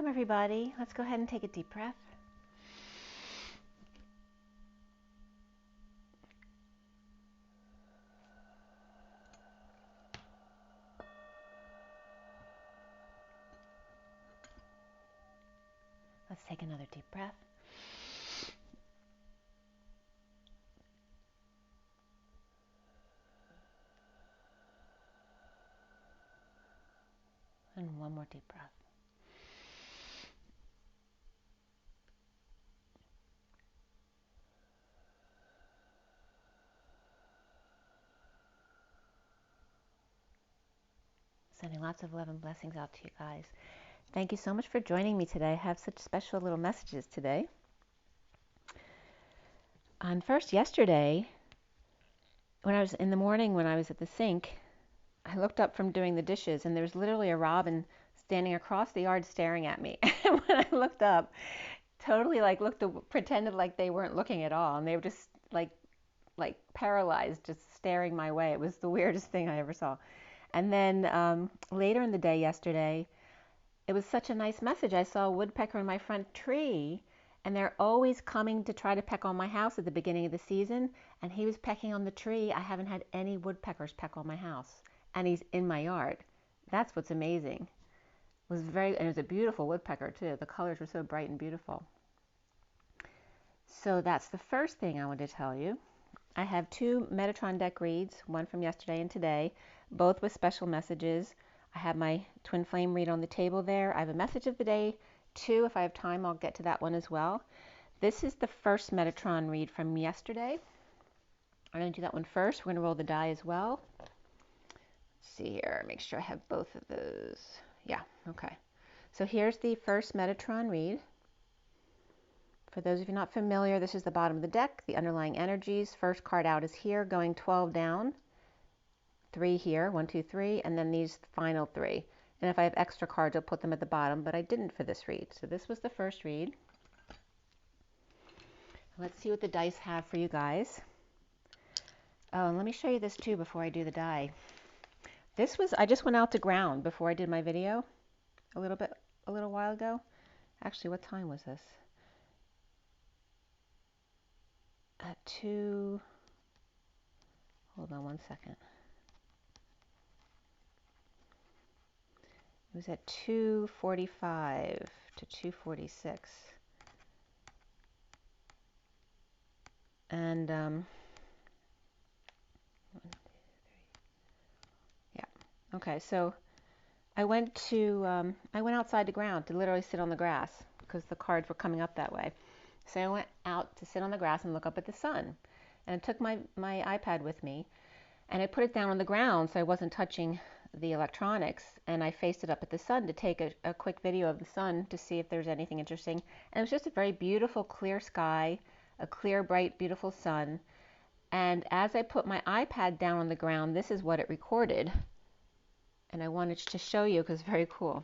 Welcome everybody. Let's go ahead and take a deep breath. Let's take another deep breath. And one more deep breath. Sending lots of love and blessings out to you guys. Thank you so much for joining me today. I have such special little messages today. First, yesterday, when I was in the morning, when I was at the sink, I looked up from doing the dishes, and there was literally a robin standing across the yard staring at me. And when I looked up, totally pretended like they weren't looking at all, and they were just like paralyzed, just staring my way. It was the weirdest thing I ever saw. And then later in the day yesterday, it was such a nice message. I saw a woodpecker in my front tree, and they're always coming to try to peck on my house at the beginning of the season, and he was pecking on the tree. I haven't had any woodpeckers peck on my house, and he's in my yard. That's what's amazing. And it was a beautiful woodpecker too. The colors were so bright and beautiful. So that's the first thing I wanted to tell you. I have two Metatron deck reads, one from yesterday and today, both with special messages. I have my twin flame read on the table there. I have a message of the day too. If I have time, I'll get to that one as well. This is the first Metatron read from yesterday. I'm going to do that one first. We're going to roll the die as well. Let's see here. Make sure I have both of those. Yeah, okay. So here's the first Metatron read. For those of you not familiar, this is the bottom of the deck, the underlying energies. First card out is here, going 12 down, 3 here, 1, 2, 3, and then these final 3. And if I have extra cards, I'll put them at the bottom, but I didn't for this read. So this was the first read. Let's see what the dice have for you guys. Oh, and let me show you this too before I do the die. I just went out to ground before I did my video a little while ago. Actually, what time was this? At 2, hold on one second. It was at 2:45 to 2:46. And, 1, 2, 3. Yeah. Okay, so I went outside to ground to literally sit on the grass because the cards were coming up that way. So I went out to sit on the grass and look up at the sun. And I took my iPad with me, and I put it down on the ground so I wasn't touching the electronics, and I faced it up at the sun to take a quick video of the sun to see if there's anything interesting. And it was just a very beautiful, clear sky, a clear, bright, beautiful sun. And as I put my iPad down on the ground, this is what it recorded. And I wanted to show you because it's very cool.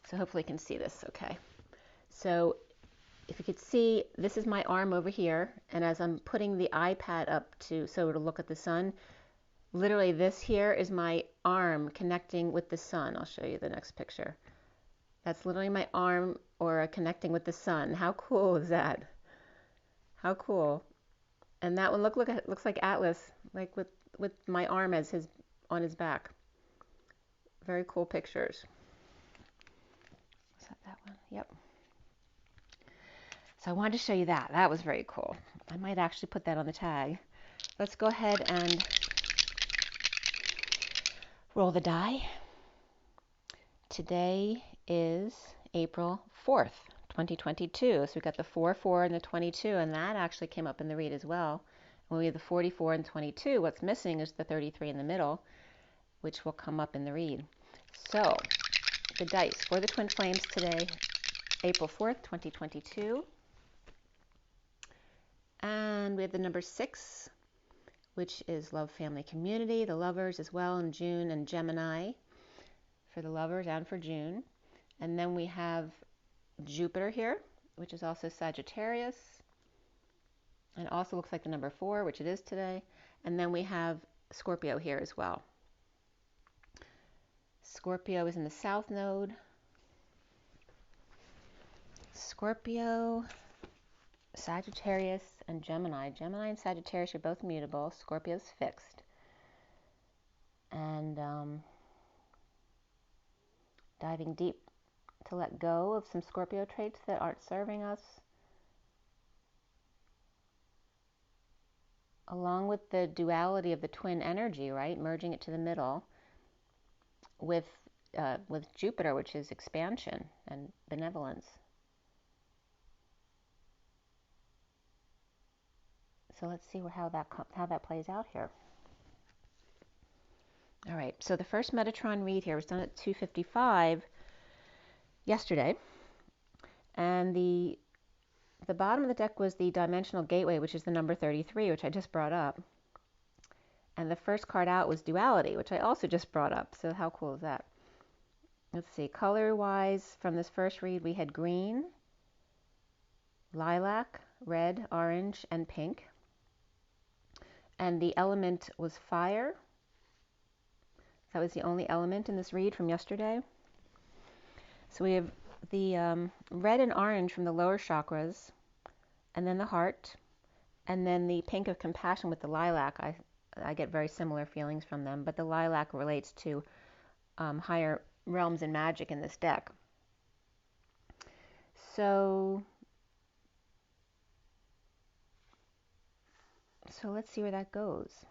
So hopefully you can see this okay. So if you could see, this is my arm over here, and as I'm putting the iPad up so it'll look at the sun, literally this here is my arm connecting with the sun. I'll show you the next picture. That's literally my arm connecting with the sun. How cool is that? How cool. And that one looks like Atlas, like with my arm on his back. Very cool pictures. Is that one? Yep. So I wanted to show you that. That was very cool. I might actually put that on the tag. Let's go ahead and roll the die. Today is April 4th, 2022. So we got the 4, 4, and the 22, and that actually came up in the read as well. When we have the 44 and 22, what's missing is the 33 in the middle, which will come up in the read. So the dice for the Twin Flames today, April 4th, 2022. And we have the number 6, which is love, family, community, the lovers as well in June, and Gemini for the lovers and for June. And then we have Jupiter here, which is also Sagittarius, and also looks like the number 4, which it is today. And then we have Scorpio here as well. Scorpio is in the South Node. Scorpio, Sagittarius, and Gemini. Gemini and Sagittarius are both mutable. Scorpio's fixed. And diving deep to let go of some Scorpio traits that aren't serving us, along with the duality of the twin energy, right? Merging it to the middle with Jupiter, which is expansion and benevolence. So let's see how that plays out here. All right, so the first Metatron read here was done at 2:55 yesterday, and the bottom of the deck was the Dimensional Gateway, which is the number 33, which I just brought up, and the first card out was Duality, which I also just brought up. So how cool is that? Let's see, color-wise, from this first read, we had green, lilac, red, orange, and pink, and the element was fire. That was the only element in this read from yesterday. So we have the red and orange from the lower chakras, and then the heart, and then the pink of compassion with the lilac. I get very similar feelings from them, but the lilac relates to higher realms and magic in this deck. So let's see where that goes.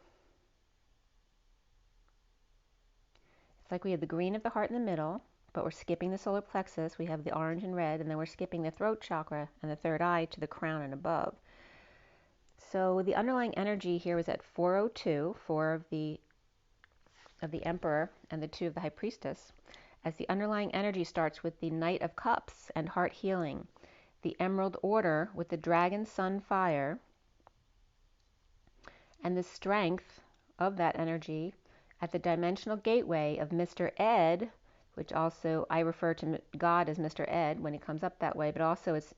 It's like we have the green of the heart in the middle, but we're skipping the solar plexus. We have the orange and red, and then we're skipping the throat chakra and the third eye to the crown and above. So the underlying energy here was at 402, 4 of the Emperor and the 2 of the High Priestess, as the underlying energy starts with the Knight of Cups and heart healing, the Emerald Order with the Dragon Sun Fire, and the strength of that energy at the Dimensional Gateway of Mr. Ed, which also I refer to God as Mr. Ed when he comes up that way, but also as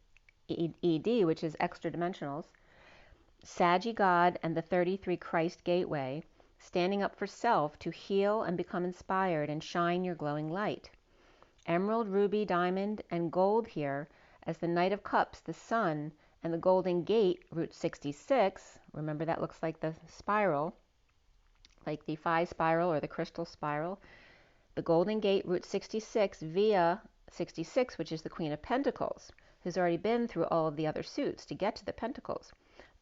ED, which is extra dimensionals, Saggy God, and the 33 Christ Gateway, standing up for self to heal and become inspired and shine your glowing light. Emerald, ruby, diamond, and gold here as the Knight of Cups, the Sun, and the Golden Gate, Route 66. Remember, that looks like the spiral, like the Phi spiral or the crystal spiral. The Golden Gate, Route 66, via 66, which is the Queen of Pentacles, who's already been through all of the other suits to get to the Pentacles,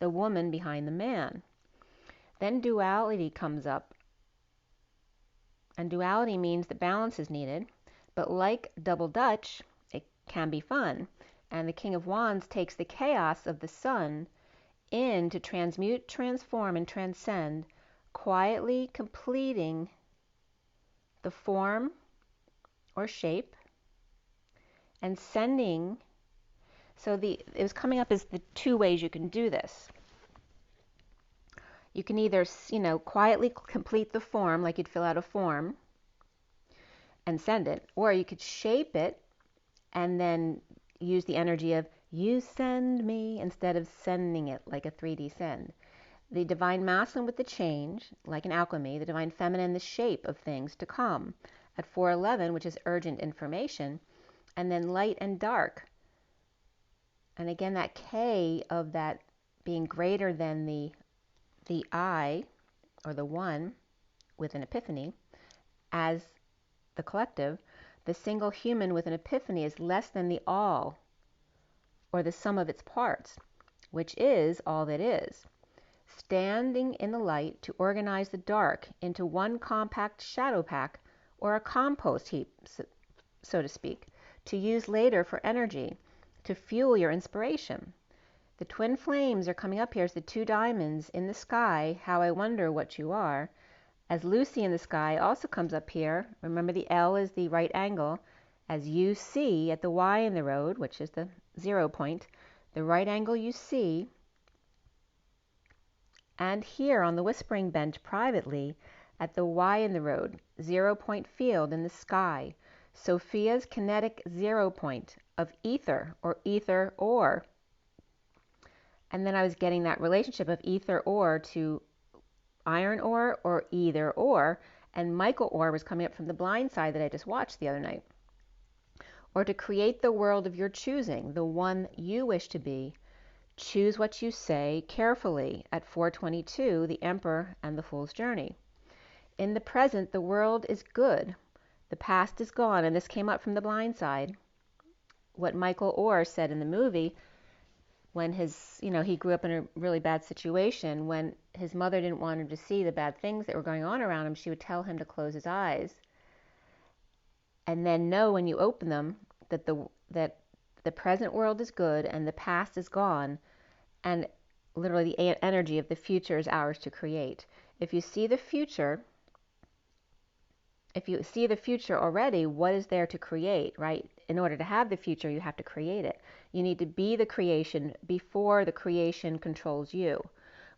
the woman behind the man. Then duality comes up, and duality means that balance is needed, but like double Dutch, it can be fun, and the King of Wands takes the chaos of the sun in to transmute, transform, and transcend, quietly completing the form or shape and sending. So it was coming up as the 2 ways you can do this. You can either, quietly complete the form, like you'd fill out a form and send it, or you could shape it and then use the energy of you send me instead of sending it like a 3D send. The Divine Masculine with the change, like an alchemy, the Divine Feminine, the shape of things to come at 411, which is urgent information, and then light and dark. And again, that K of that being greater than the I, or the one, with an epiphany, as the collective. The single human with an epiphany is less than the all, or the sum of its parts, which is all that is. Standing in the light to organize the dark into one compact shadow pack, or a compost heap, so to speak, to use later for energy, to fuel your inspiration. The twin flames are coming up here as the 2 diamonds in the sky. How I wonder what you are. As Lucy in the sky also comes up here. Remember, the L is the right angle. As you see at the Y in the road, which is the 0 point, the right angle you see. And here on the whispering bench privately at the Y in the road, 0 point field in the sky, Sophia's kinetic 0 point of ether or ether ore. And then I was getting that relationship of ether ore to iron ore or either or, and Michael ore was coming up from the blind side that I just watched the other night. or to create the world of your choosing, the one you wish to be. Choose what you say carefully at 422, the Emperor and the Fool's Journey. In the present, the world is good. The past is gone, and this came up from The Blind Side. What Michael Orr said in the movie, when he grew up in a really bad situation, when his mother didn't want him to see the bad things that were going on around him, she would tell him to close his eyes. And then know when you open them that the present world is good and the past is gone, and literally the energy of the future is ours to create. If you see the future already, what is there to create, right? In order to have the future, you have to create it. You need to be the creation before the creation controls you.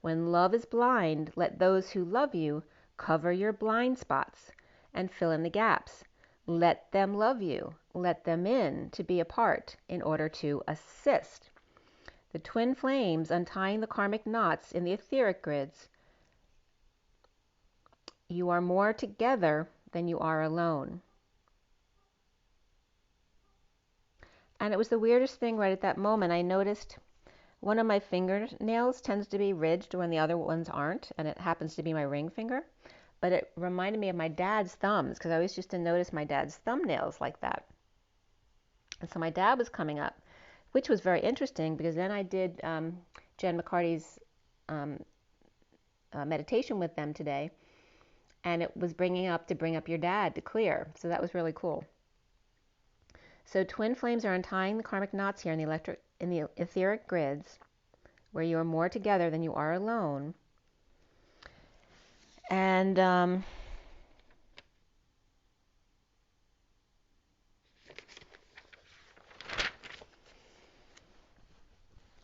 When love is blind, let those who love you cover your blind spots and fill in the gaps. Let them love you. Let them in to be a part in order to assist. The twin flames untying the karmic knots in the etheric grids. You are more together than you are alone. And it was the weirdest thing right at that moment. I noticed one of my fingernails tends to be ridged when the other ones aren't, and it happens to be my ring finger. But it reminded me of my dad's thumbs, because I always used to notice my dad's thumbnails like that. And so my dad was coming up, which was very interesting, because then I did Jen McCarty's meditation with them today, and it was bring up your dad to clear. So that was really cool. So twin flames are untying the karmic knots here in the etheric grids, where you are more together than you are alone. And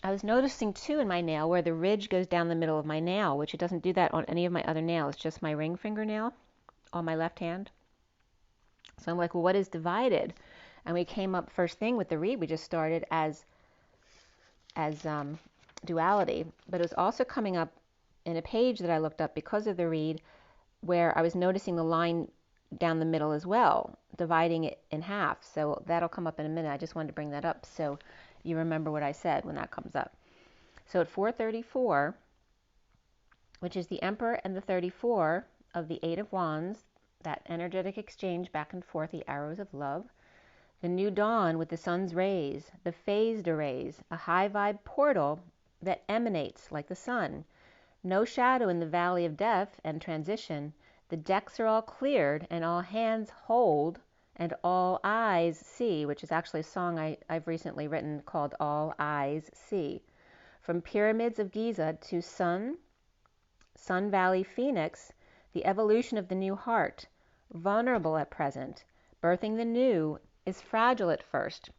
I was noticing too in my nail where the ridge goes down the middle of my nail, which it doesn't do that on any of my other nails, just my ring fingernail on my left hand. So I'm like, well, what is divided? And we came up first thing with the read we just started as duality, but it was also coming up in a page that I looked up because of the read, where I was noticing the line down the middle as well, dividing it in half. So that'll come up in a minute. I just wanted to bring that up so you remember what I said when that comes up. So at 434, which is the Emperor and the 34 of the Eight of Wands, that energetic exchange back and forth, the arrows of love, the new dawn with the sun's rays, the phased arrays, a high vibe portal that emanates like the sun. No shadow in the valley of death and transition. The decks are all cleared and all hands hold and all eyes see, which is actually a song I've recently written called All Eyes See. From pyramids of Giza to Sun Valley Phoenix, the evolution of the new heart, vulnerable at present, birthing the new, is fragile at first.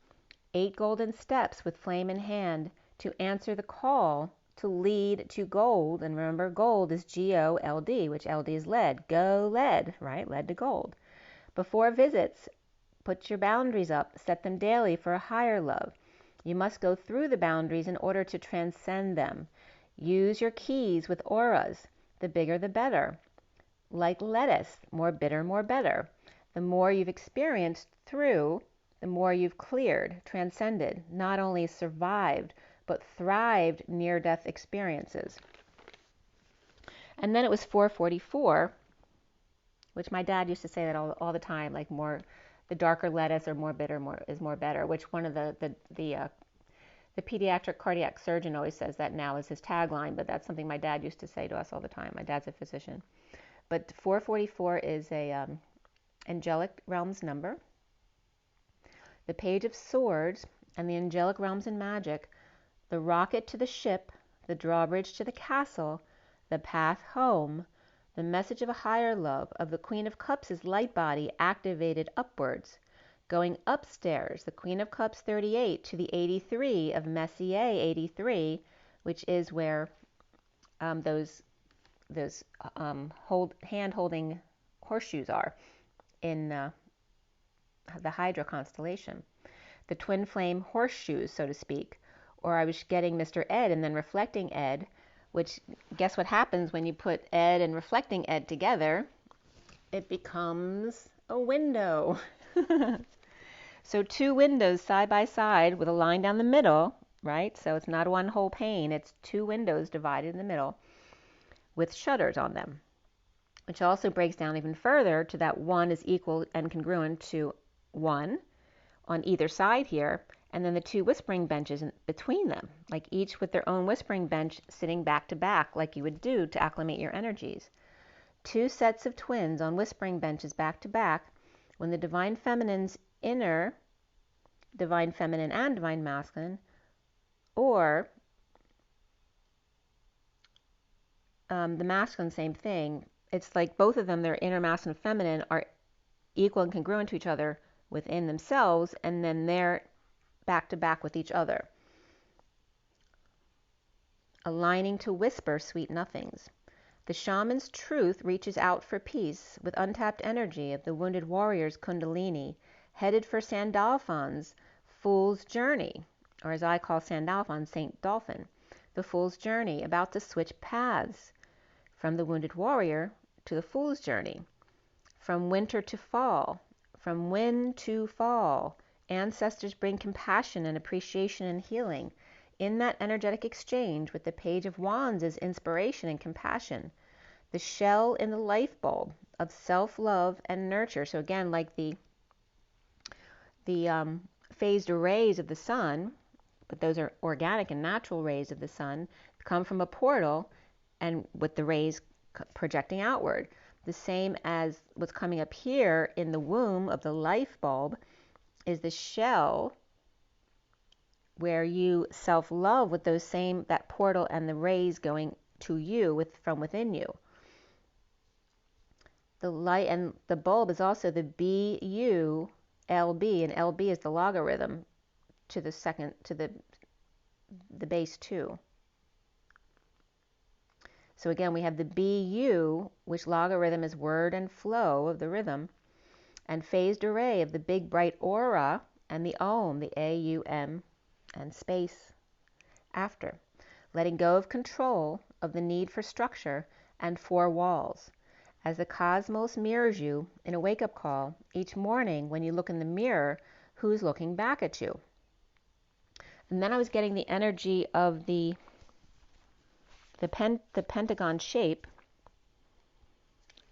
8 golden steps with flame in hand to answer the call to lead to gold. And remember, gold is G-O-L-D, which L-D is lead. Go lead, right? Lead to gold. Before visits, put your boundaries up. Set them daily for a higher love. You must go through the boundaries in order to transcend them. Use your keys with auras. The bigger the better. Like lettuce, more bitter, more better. The more you've experienced through, the more you've cleared, transcended, not only survived, but thrived near-death experiences. And then it was 444, which my dad used to say that all the time, like the darker lettuce or more bitter is more better, which one of the pediatric cardiac surgeon always says that now is his tagline, but that's something my dad used to say to us all the time. My dad's a physician. But 444 is a angelic realms number. The Page of Swords and the angelic realms and magic, the rocket to the ship, the drawbridge to the castle, the path home, the message of a higher love, of the Queen of Cups' light body activated upwards, going upstairs, the Queen of Cups 38 to the 83 of Messier 83, which is where those hand-holding horseshoes are in the Hydra constellation. The twin flame horseshoes, so to speak. Or I was getting Mr. Ed and then reflecting Ed, which guess what happens when you put Ed and reflecting Ed together? It becomes a window. So 2 windows side by side with a line down the middle, right? So it's not one whole pane, it's 2 windows divided in the middle with shutters on them, which also breaks down even further to that 1 is equal and congruent to 1 on either side here, and then the 2 whispering benches in between them, like each with their own whispering bench sitting back to back, like you would do to acclimate your energies. 2 sets of twins on whispering benches back to back when the Divine Feminine's inner Divine Feminine and Divine Masculine, or the masculine, same thing. It's like both of them, their inner masculine and feminine, are equal and congruent to each other within themselves, and then they're back to back with each other, aligning to whisper sweet nothings. The shaman's truth reaches out for peace with untapped energy of the wounded warrior's kundalini, headed for Sandalphon's fool's journey, or as I call Sandalphon, Saint Dolphin, the fool's journey, about to switch paths from the wounded warrior to the fool's journey, from winter to fall, from wind to fall. Ancestors bring compassion and appreciation and healing. In that energetic exchange with the Page of Wands is inspiration and compassion. The shell in the life bulb of self-love and nurture. So again, like the phased rays of the sun, but those are organic and natural rays of the sun, come from a portal and with the rays projecting outward. The same as what's coming up here in the womb of the life bulb is the shell where you self-love with those same, that portal and the rays going to you from within you. The light and the bulb is also the BU LB, and LB is the logarithm to the second, to the base 2. So again, we have the BU, which logarithm is word and flow of the rhythm, and phased array of the big bright aura, and the Om, the AUM, and space after. Letting go of control of the need for structure and 4 walls. As the cosmos mirrors you in a wake-up call each morning when you look in the mirror, who's looking back at you? And then I was getting the energy of the pentagon shape,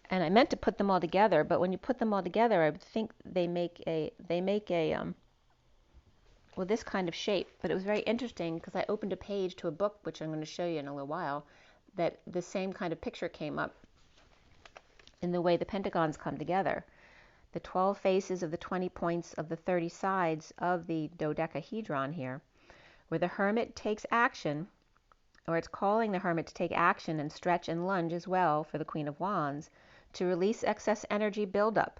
and I meant to put them all together, but when you put them all together, I would think they make a well, this kind of shape. But it was very interesting because I opened a page to a book, which I'm going to show you in a little while, that the same kind of picture came up in the way the pentagons come together. The 12 faces of the 20 points of the 30 sides of the dodecahedron here, where the hermit takes action, or it's calling the hermit to take action and stretch and lunge as well for the Queen of Wands to release excess energy buildup.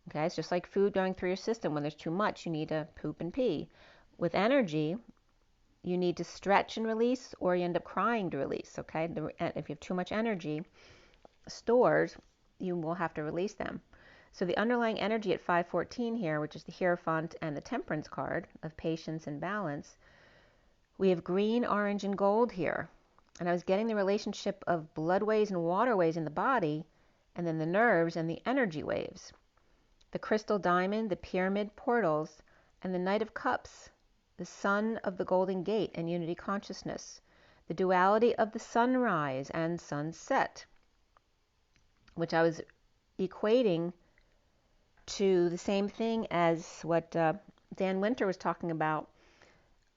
Okay, it's just like food going through your system. When there's too much, you need to poop and pee. With energy, you need to stretch and release, or you end up crying to release. Okay, if you have too much energy stored, you will have to release them. So the underlying energy at 514 here, which is the Hierophant and the Temperance card of patience and balance, we have green, orange, and gold here. And I was getting the relationship of bloodways and waterways in the body, and then the nerves and the energy waves. The crystal diamond, the pyramid portals, and the Knight of Cups, the sun of the Golden Gate and unity consciousness, the duality of the sunrise and sunset, which I was equating to the same thing as what Dan Winter was talking about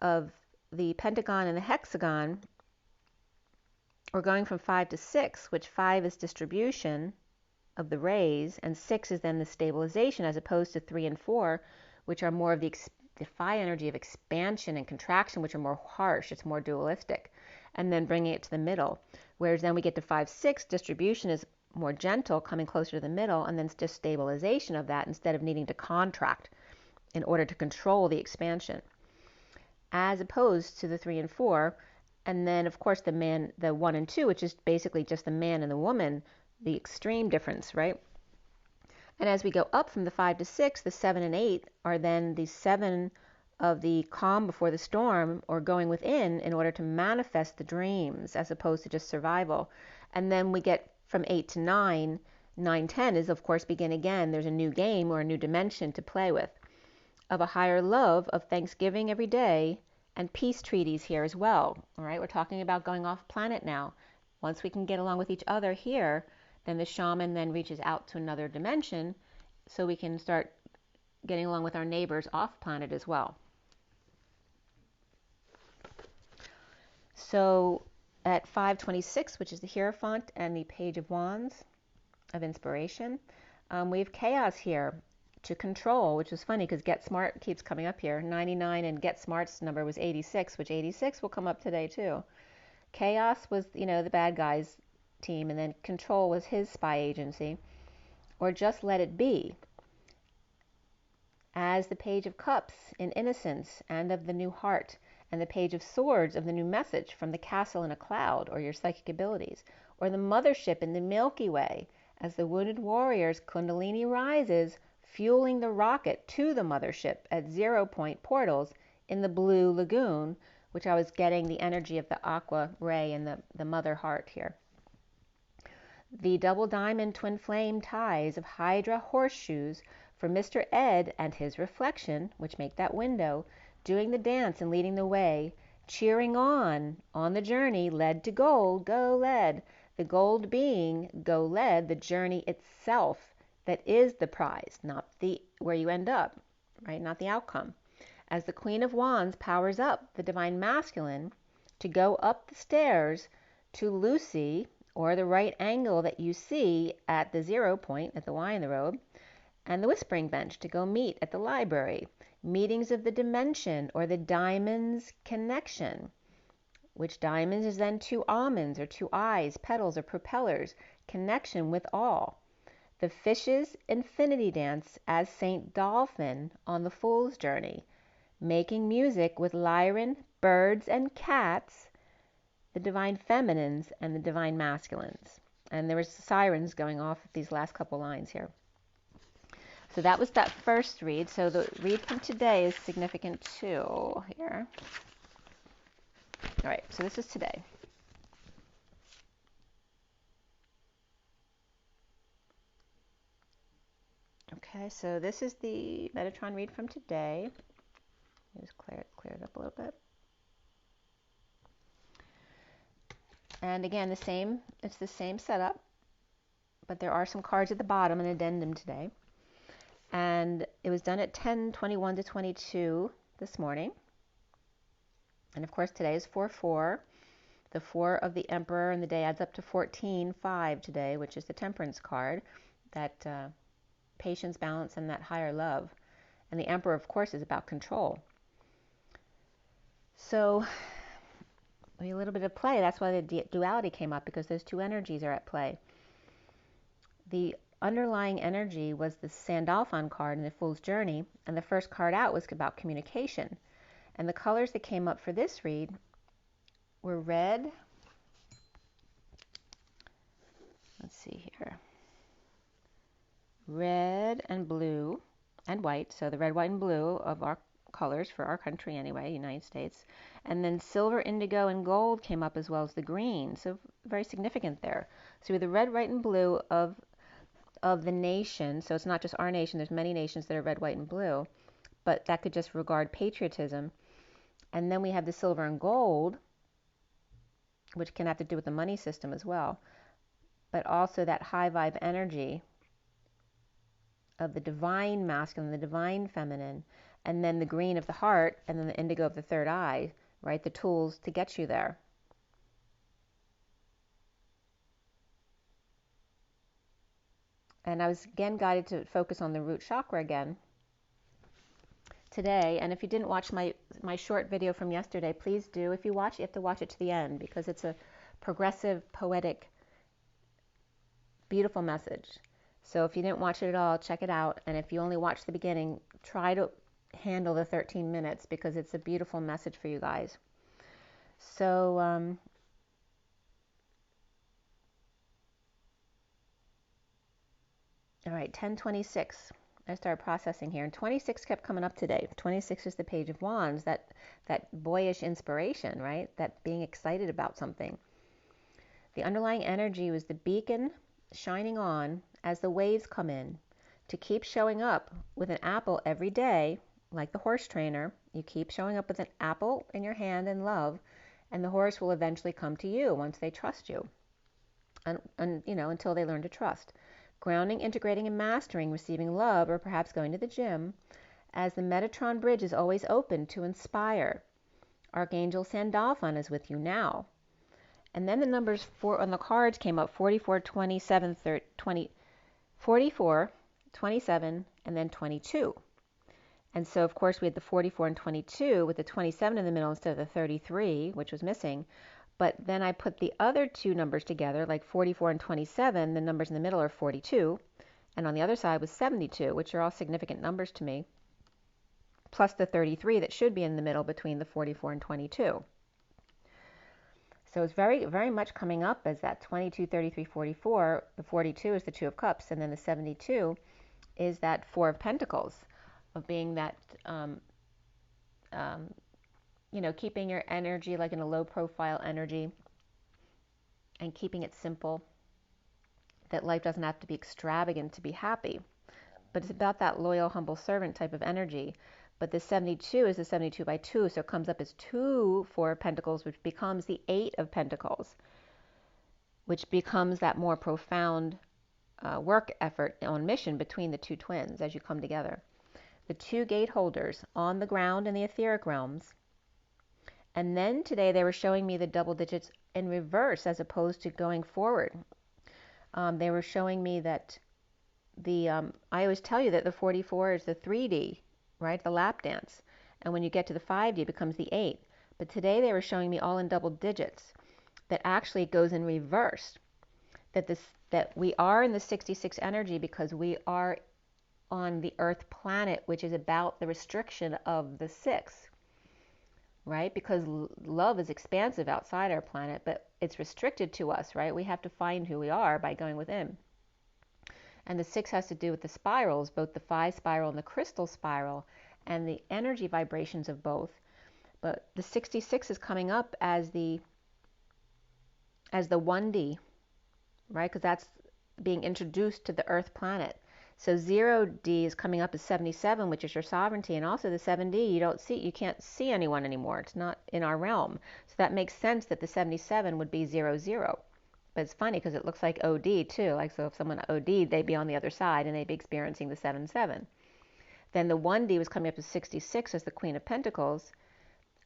of the pentagon and the hexagon. We're going from 5 to 6, which 5 is distribution of the rays, and 6 is then the stabilization, as opposed to 3 and 4, which are more of the phi energy of expansion and contraction, which are more harsh, it's more dualistic, and then bringing it to the middle. Whereas then we get to 5, 6, distribution is more gentle, coming closer to the middle, and then it's just stabilization of that instead of needing to contract in order to control the expansion, as opposed to the 3 and 4. And then, of course, the 1 and 2, which is basically just the man and the woman, the extreme difference, right? And as we go up from the 5 to 6, the 7 and 8 are then the 7 of the calm before the storm, or going within in order to manifest the dreams, as opposed to just survival. And then we get from 8 to 9, 9, 10 is, of course, begin again. There's a new game or a new dimension to play with. of a higher love of Thanksgiving every day and peace treaties here as well. All right, we're talking about going off planet now. Once we can get along with each other here, then the shaman then reaches out to another dimension so we can start getting along with our neighbors off planet as well. So at 526, which is the Hierophant and the Page of Wands of Inspiration, we have chaos here to control, which is funny because Get Smart keeps coming up here. 99 and Get Smart's number was 86, which 86 will come up today too. Chaos was, the bad guys team, and then control was his spy agency, or just let it be. As the Page of Cups in Innocence and of the New Heart, and the Page of Swords of the New Message from the Castle in a Cloud, or your psychic abilities, or the Mothership in the Milky Way, as the Wounded Warrior's Kundalini rises, fueling the rocket to the Mothership at 0 point portals in the Blue Lagoon, which I was getting the energy of the Aqua Ray and the Mother Heart here. The Double Diamond Twin Flame ties of Hydra Horseshoes for Mr. Ed and his reflection, which make that window, doing the dance and leading the way, cheering on the journey led to gold, go lead. The gold being, go lead, the journey itself that is the prize, not the where you end up, right? Not the outcome. As the Queen of Wands powers up the Divine Masculine to go up the stairs to Lucy, or the right angle that you see at the 0 point at the Y in the robe, and the Whispering Bench to go meet at the library, meetings of the dimension, or the diamond's connection, which diamonds is then 2 almonds, or 2 eyes, petals, or propellers, connection with all. The Fish's Infinity Dance as Saint Dolphin on the Fool's Journey, making music with Lyran, birds, and cats, the Divine Feminines and the Divine Masculines. And there was sirens going off at these last couple lines here. So that was that first read. So the read from today is significant too here. All right, so this is today. Okay, so this is the Metatron read from today. Just clear it up a little bit. And again, it's the same setup, but there are some cards at the bottom, an addendum today. And it was done at 10:21 to 22 this morning. And of course, today is 4/4. The 4 of the Emperor and the day adds up to 14/5 today, which is the Temperance card, that patience, balance, and that higher love. And the Emperor, of course, is about control. So a little bit of play. That's why the duality came up, because those 2 energies are at play. The underlying energy was the Sandalphon card in the Fool's Journey, and the first card out was about communication. And the colors that came up for this read were red. Let's see here. Red and blue and white. So the red, white, and blue of our colors for our country anyway, United States. And then silver, indigo, and gold came up, as well as the green. So very significant there. So we have the red, white, and blue of the nation. So it's not just our nation. There's many nations that are red, white, and blue. But that could just regard patriotism. And then we have the silver and gold, which can have to do with the money system as well. But also that high vibe energy of the Divine Masculine, the Divine Feminine, and then the green of the heart, and then the indigo of the third eye, right? The tools to get you there. And I was again guided to focus on the root chakra again today. And if you didn't watch my short video from yesterday, please do. If you watch, you have to watch it to the end, because it's a progressive, poetic, beautiful message. So if you didn't watch it at all, check it out. And if you only watched the beginning, try to handle the 13 minutes, because it's a beautiful message for you guys. So all right, 10:26. I started processing here, and 26 kept coming up today. 26 is the Page of Wands, that boyish inspiration, right? That being excited about something. The underlying energy was the beacon shining on as the waves come in, to keep showing up with an apple every day like the horse trainer. You keep showing up with an apple in your hand in love, and the horse will eventually come to you once they trust you, and until they learn to trust. Grounding, integrating, and mastering, receiving love, or perhaps going to the gym, as the Metatron bridge is always open to inspire. Archangel Sandalphon is with you now. And then the numbers on the cards came up: 44, 27, 30, 20, 44, 27, and then 22. And so, of course, we had the 44 and 22 with the 27 in the middle instead of the 33, which was missing. But then I put the other two numbers together, like 44 and 27. The numbers in the middle are 42. And on the other side was 72, which are all significant numbers to me, plus the 33 that should be in the middle between the 44 and 22. So it's very, very much coming up as that 22, 33, 44. The 42 is the Two of Cups, and then the 72 is that Four of Pentacles, of being that, keeping your energy like in a low profile energy and keeping it simple, that life doesn't have to be extravagant to be happy. But it's about that loyal, humble servant type of energy. But the 72 is the 72 by 2, so it comes up as 2 Four of Pentacles, which becomes the 8 of Pentacles, which becomes that more profound work effort on mission between the two twins as you come together. The two gate holders on the ground in the etheric realms. And then today they were showing me the double digits in reverse as opposed to going forward. They were showing me that I always tell you that the 44 is the 3D, right? The lap dance. And when you get to the 5D, it becomes the 8. But today they were showing me all in double digits, that actually it goes in reverse. That we are in the 66 energy because we are on the Earth planet, which is about the restriction of the 6, right? Because love is expansive outside our planet, but it's restricted to us, right? We have to find who we are by going within. And the 6 has to do with the spirals, both the phi spiral and the crystal spiral, and the energy vibrations of both. But the 66 is coming up as the 1D, right? Because that's being introduced to the Earth planet. So 0D is coming up as 77, which is your sovereignty, and also the 7D, you can't see anyone anymore. It's not in our realm. So that makes sense that the 77 would be 00. But it's funny because it looks like OD too. Like, so if someone OD'd, they'd be on the other side and they'd be experiencing the 77. Then the 1D was coming up as 66 as the Queen of Pentacles,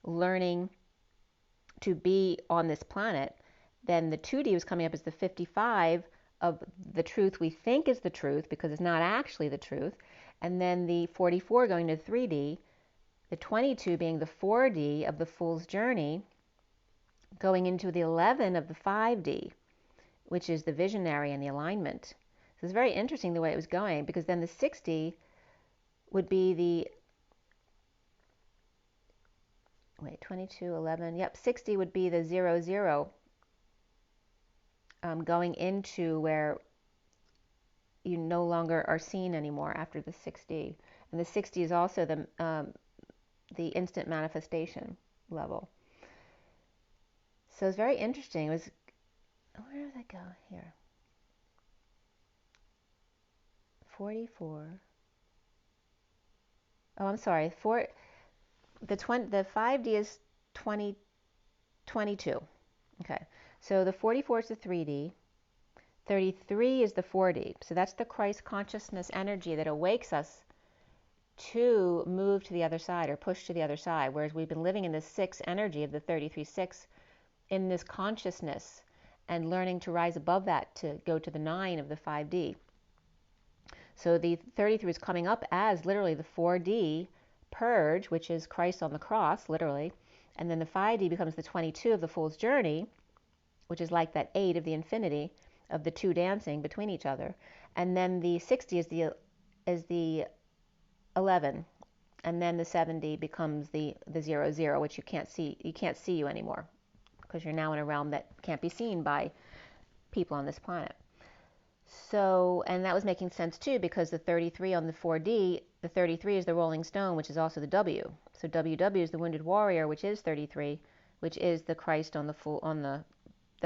learning to be on this planet. Then the 2D was coming up as the 55 of the truth we think is the truth because it's not actually the truth. And then the 44 going to 3D, the 22 being the 4D of the Fool's Journey, going into the 11 of the 5D, which is the visionary and the alignment. So it's very interesting the way it was going, because then the 60 would be the 22, 11, 60 would be the 00, going into where you no longer are seen anymore after the 6D. And the 60 is also the instant manifestation level. So it's very interesting. It was, where did I go here? 44. Oh, I'm sorry. The 5D is 22. Okay. So the 44 is the 3D. 33 is the 4D. So that's the Christ consciousness energy that awakes us to move to the other side or push to the other side. Whereas we've been living in the 6 energy of the 33-6 in this consciousness and learning to rise above that to go to the 9 of the 5D. So the 33 is coming up as literally the 4D purge, which is Christ on the cross, literally. And then the 5D becomes the 22 of the Fool's Journey, which is like that 8 of the infinity of the two dancing between each other. And then the 60 is the 11. And then the 70 becomes the 00, which you can't see you anymore, because you're now in a realm that can't be seen by people on this planet. So, and that was making sense too, because the 33 on the 4D, the 33 is the Rolling Stone, which is also the W. So WW is the Wounded Warrior, which is 33, which is the Christ on the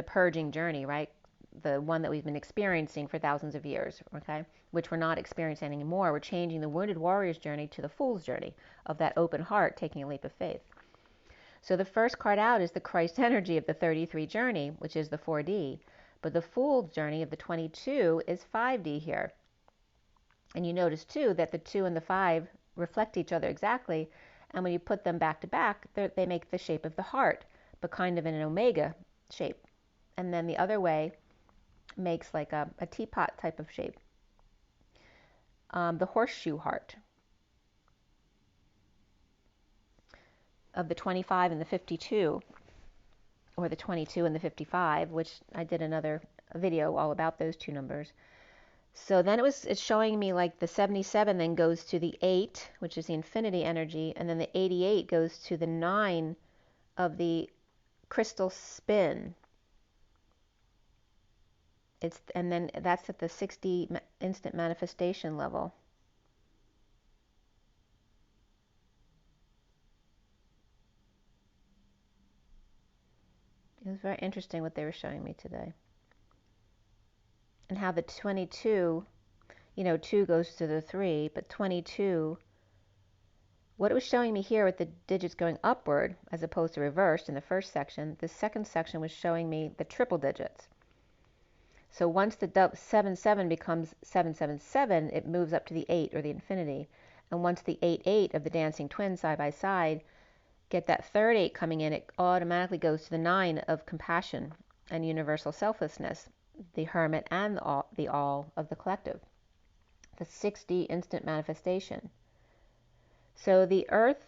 purging journey, right? the one that we've been experiencing for thousands of years, okay, which we're not experiencing anymore. We're changing the wounded warrior's journey to the fool's journey of that open heart taking a leap of faith. So the first card out is the Christ energy of the 33 journey, which is the 4D, but the fool's journey of the 22 is 5D here. And you notice too that the 2 and the 5 reflect each other exactly, and when you put them back to back, they make the shape of the heart, but kind of in an omega shape. And then the other way makes like a teapot type of shape, the horseshoe heart of the 25 and the 52, or the 22 and the 55, which I did another video all about those two numbers. So then it's showing me like the 77 then goes to the 8, which is the infinity energy, and then the 88 goes to the 9 of the crystal spin. And then that's at the 60 instant manifestation level. It was very interesting what they were showing me today. And how the 22, 2 goes to the 3, but 22, what it was showing me here with the digits going upward as opposed to reversed in the first section, the second section was showing me the triple digits. So once the 77 becomes 777, it moves up to the 8 or the infinity. And once the 88 of the dancing twins side by side get that third 8 coming in, it automatically goes to the 9 of compassion and universal selflessness, the hermit and the all of the collective, the 60 instant manifestation. So the earth,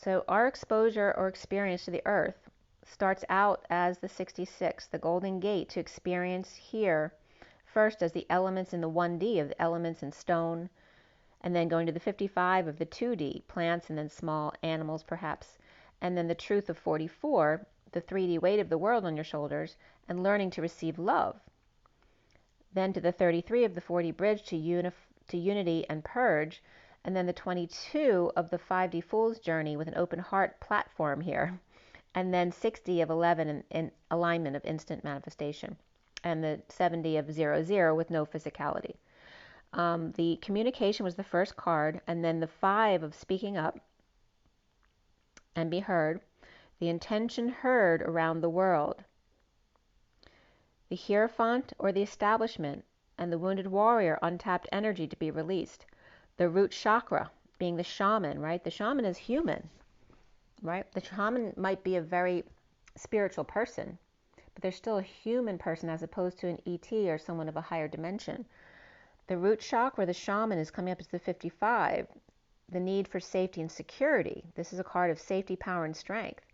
so our exposure or experience to the earth starts out as the 66, the golden gate to experience here first as the elements in the 1D of the elements in stone, and then going to the 55 of the 2D, plants and then small animals perhaps, and then the truth of 44, the 3D weight of the world on your shoulders, and learning to receive love. Then to the 33 of the 40 bridge to unity and purge, and then the 22 of the 5D fool's journey with an open heart platform here, and then 60 of 11 in alignment of instant manifestation, and the 70 of 00 with no physicality. The communication was the first card, and then the 5 of speaking up and be heard, the intention heard around the world, the Hierophant or the establishment, and the wounded warrior untapped energy to be released, the root chakra being the shaman, right? The shaman is human, right? The shaman might be a very spiritual person, but they're still a human person as opposed to an ET or someone of a higher dimension. The root chakra, the shaman, is coming up as the 55, the need for safety and security. This is a card of safety, power, and strength.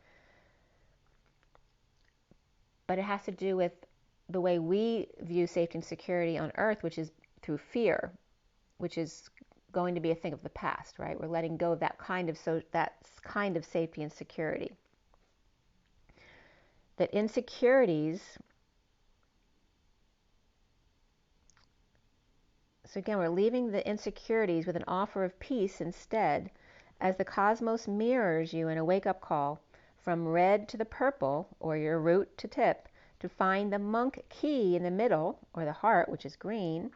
But it has to do with the way we view safety and security on Earth, which is through fear, which is going to be a thing of the past, right? We're letting go of that kind of safety and security. That insecurities, so again, we're leaving the insecurities with an offer of peace instead, as the cosmos mirrors you in a wake-up call from red to the purple, or your root to tip, to find the monk key in the middle, or the heart, which is green,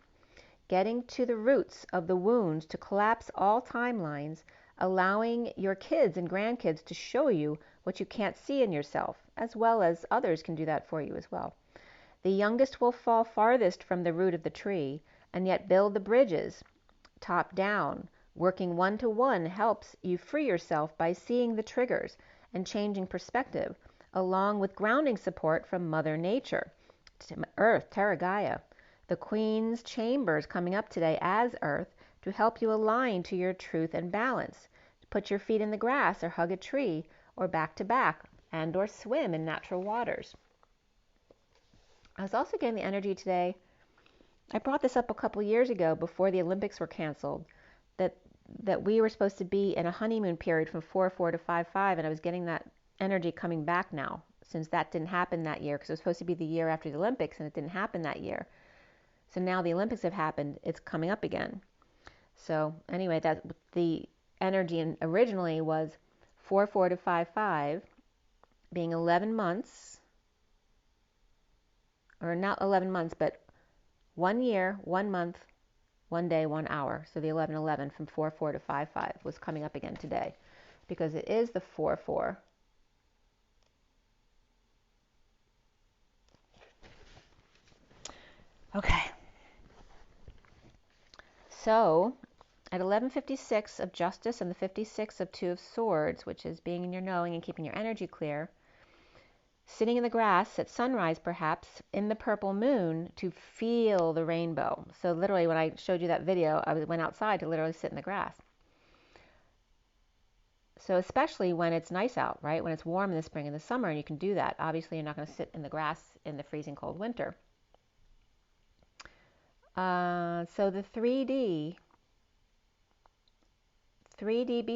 getting to the roots of the wounds to collapse all timelines, allowing your kids and grandkids to show you what you can't see in yourself, as well as others can do that for you as well. The youngest will fall farthest from the root of the tree, and yet build the bridges, top down. Working one-to-one helps you free yourself by seeing the triggers and changing perspective, along with grounding support from Mother Nature, Earth, Terra Gaia. The Queen's Chambers coming up today as Earth to help you align to your truth and balance. Put your feet in the grass or hug a tree or back to back and or swim in natural waters. I was also getting the energy today. I brought this up a couple years ago before the Olympics were canceled, that we were supposed to be in a honeymoon period from 4/4 to 5/5, and I was getting that energy coming back now, since that didn't happen that year, because it was supposed to be the year after the Olympics, and it didn't happen that year. So now the Olympics have happened, it's coming up again. So anyway, that the energy originally was 4/4 to 5/5, being 11 months, or not 11 months, but 1 year, 1 month, 1 day, 1 hour. So the 11/11 from 4/4 to 5/5 was coming up again today, because it is the 4/4. Okay. So at 11:56 of Justice and the 56 of Two of Swords, which is being in your knowing and keeping your energy clear, sitting in the grass at sunrise, perhaps, in the purple moon, to feel the rainbow. So literally, when I showed you that video, I went outside to literally sit in the grass. So especially when it's nice out, right? When it's warm in the spring and the summer, and you can do that. Obviously, you're not going to sit in the grass in the freezing cold winter. So the 3D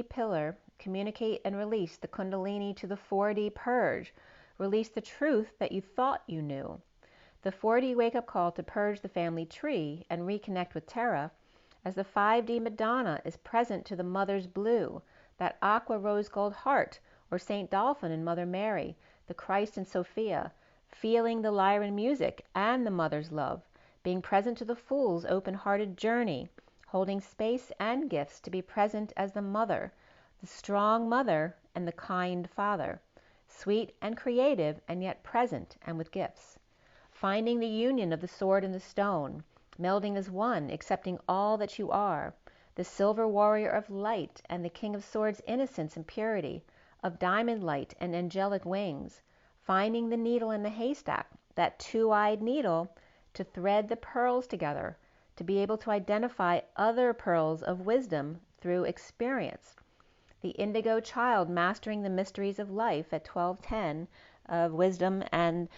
pillar, communicate and release the Kundalini to the 4D purge. Release the truth that you thought you knew. The 4D wake-up call to purge the family tree and reconnect with Terra, as the 5D Madonna is present to the mother's blue, that aqua rose gold heart, or Saint Dolphin and Mother Mary, the Christ and Sophia, feeling the Lyran music and the mother's love, being present to the fool's open-hearted journey, holding space and gifts to be present as the mother, the strong mother and the kind father, sweet and creative and yet present and with gifts. Finding the union of the sword and the stone, melding as one, accepting all that you are, the silver warrior of light and the king of swords' innocence and purity, of diamond light and angelic wings, finding the needle in the haystack, that two-eyed needle, to thread the pearls together, to be able to identify other pearls of wisdom through experience. The indigo child mastering the mysteries of life at 12:10 of wisdom and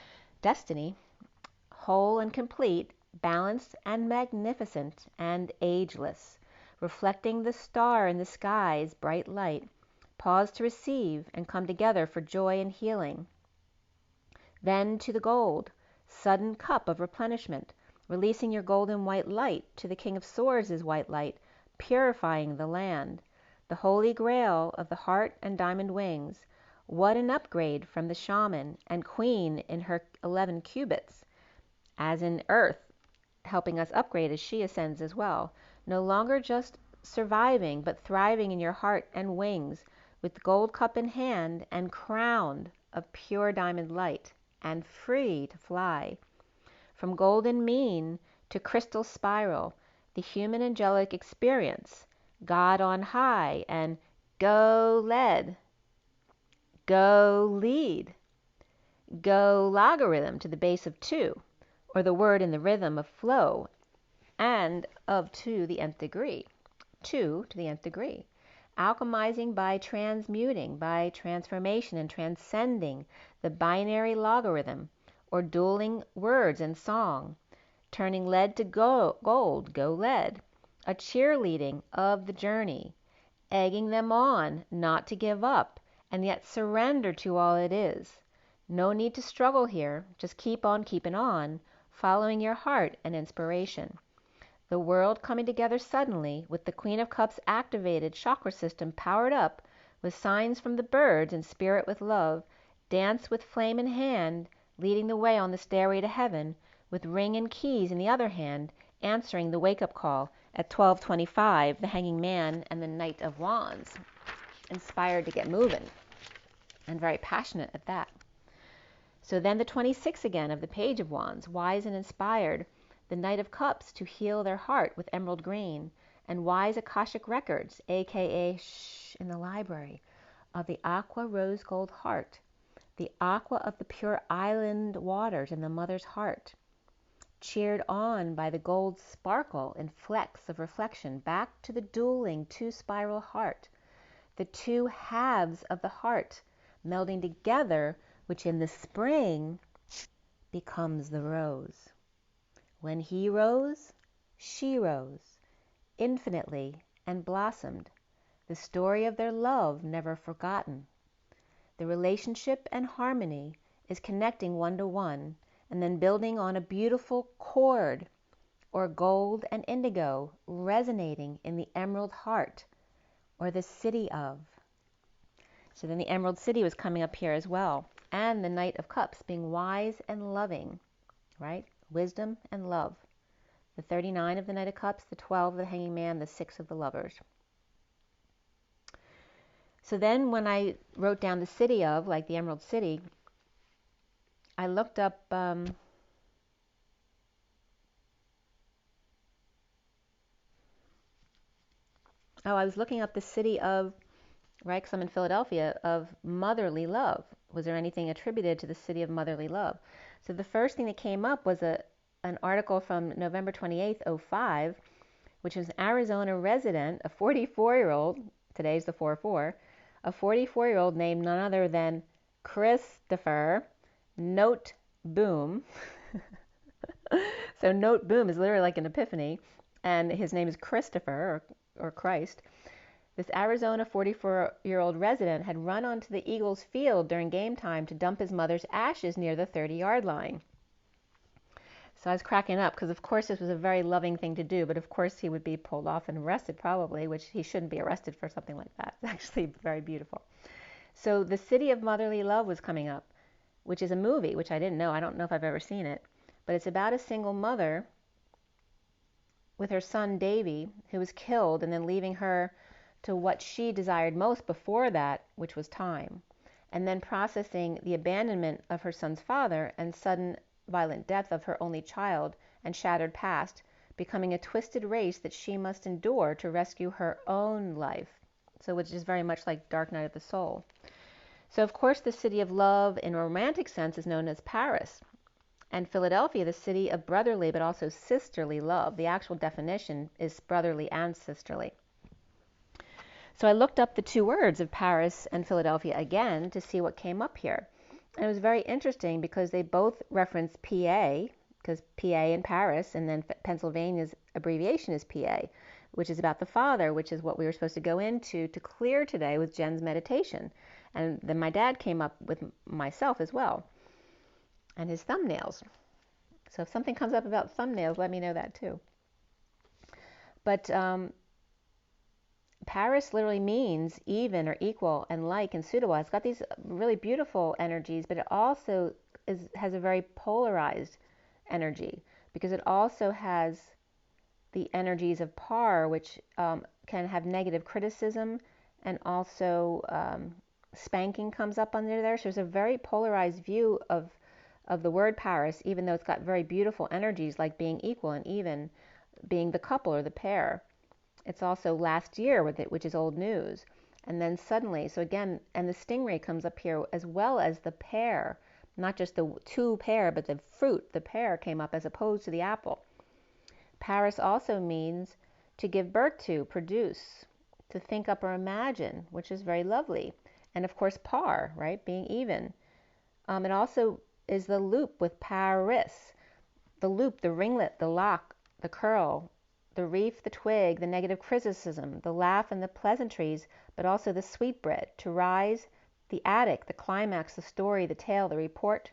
destiny, whole and complete, balanced and magnificent and ageless, reflecting the star in the sky's bright light, pause to receive and come together for joy and healing. Then to the gold, sudden cup of replenishment, releasing your golden white light to the King of Swords' white light, purifying the land. The holy grail of the heart and diamond wings. What an upgrade from the shaman and queen in her 11 cubits, as in earth, helping us upgrade as she ascends as well. No longer just surviving, but thriving in your heart and wings, with the gold cup in hand and crowned of pure diamond light, and free to fly. From golden mean to crystal spiral, the human angelic experience, God on high, and go lead, go lead, go logarithm to the base of 2, or the word in the rhythm of flow, and of to the nth degree, 2 to the nth degree, alchemizing by transmuting, by transformation and transcending the binary logarithm, or dueling words and song, turning lead to gold, go lead, a cheerleading of the journey, egging them on not to give up, and yet surrender to all it is. No need to struggle here, just keep on keeping on, following your heart and inspiration. The world coming together suddenly, with the Queen of Cups activated, chakra system powered up, with signs from the birds and spirit with love, dance with flame in hand, leading the way on the stairway to heaven, with ring and keys in the other hand, answering the wake-up call at 12:25, the Hanging Man and the Knight of Wands, inspired to get moving, and very passionate at that. So then the 26 again of the Page of Wands, wise and inspired, the Knight of Cups to heal their heart with emerald green, and wise Akashic records, aka in the library, of the aqua rose gold heart, the aqua of the pure island waters in the mother's heart, cheered on by the gold sparkle in flecks of reflection back to the dueling 2-spiral heart, the 2 halves of the heart melding together, which in the spring becomes the rose. When he rose, she rose, infinitely, and blossomed, the story of their love never forgotten. The relationship and harmony is connecting one to one, and then building on a beautiful cord, or gold and indigo, resonating in the emerald heart, or the city of. So then the Emerald City was coming up here as well. and the Knight of Cups being wise and loving, right? Wisdom and love. The 39 of the Knight of Cups, the 12 of the Hanging Man, the 6 of the Lovers. So then when I wrote down the city of, like the Emerald City, I looked up I was looking up the city of, right, because I'm in Philadelphia, of motherly love. Was there anything attributed to the city of motherly love? So the first thing that came up was an article from November 28th, 05, which was an Arizona resident, a 44-year-old, today's the 4-4, a 44-year-old named none other than Christopher Note Boom. So Note Boom is literally like an epiphany, and his name is Christopher, or Christ. This Arizona 44-year-old resident had run onto the Eagles field during game time to dump his mother's ashes near the 30-yard line. So I was cracking up because, of course, this was a very loving thing to do, but of course he would be pulled off and arrested probably, which he shouldn't be arrested for something like that. It's actually very beautiful. So the City of Motherly Love was coming up, which is a movie, which I didn't know. I don't know if I've ever seen it, but it's about a single mother with her son Davy, who was killed and then leaving her to what she desired most before that, which was time, and then processing the abandonment of her son's father and sudden violent death of her only child and shattered past, becoming a twisted race that she must endure to rescue her own life. So which is very much like Dark Night of the Soul. So of course the city of love in a romantic sense is known as Paris, and Philadelphia, the city of brotherly but also sisterly love. The actual definition is brotherly and sisterly. So I looked up the two words of Paris and Philadelphia again to see what came up here. And it was very interesting because they both reference PA, because PA in Paris, and then Pennsylvania's abbreviation is PA, which is about the Father, which is what we were supposed to go into to clear today with Jen's meditation. And then my dad came up with myself as well, and his thumbnails. So if something comes up about thumbnails, let me know that too. But Paris literally means even or equal and like and suitable. It's got these really beautiful energies, but it also has a very polarized energy because it also has the energies of par, which can have negative criticism, and also spanking comes up under there. So there's a very polarized view of the word Paris, even though it's got very beautiful energies like being equal and even, being the couple or the pair. It's also last year with it, which is old news. And then suddenly, so again, and the stingray comes up here as well as the pear, not just the two pear, but the fruit, the pear came up as opposed to the apple. Paris also means to give birth to, produce, to think up or imagine, which is very lovely. And of course, par, right, being even. It also is the loop with Paris, the loop, the ringlet, the lock, the curl, the reef, the twig, the negative criticism, the laugh and the pleasantries, but also the sweetbread, to rise, the attic, the climax, the story, the tale, the report,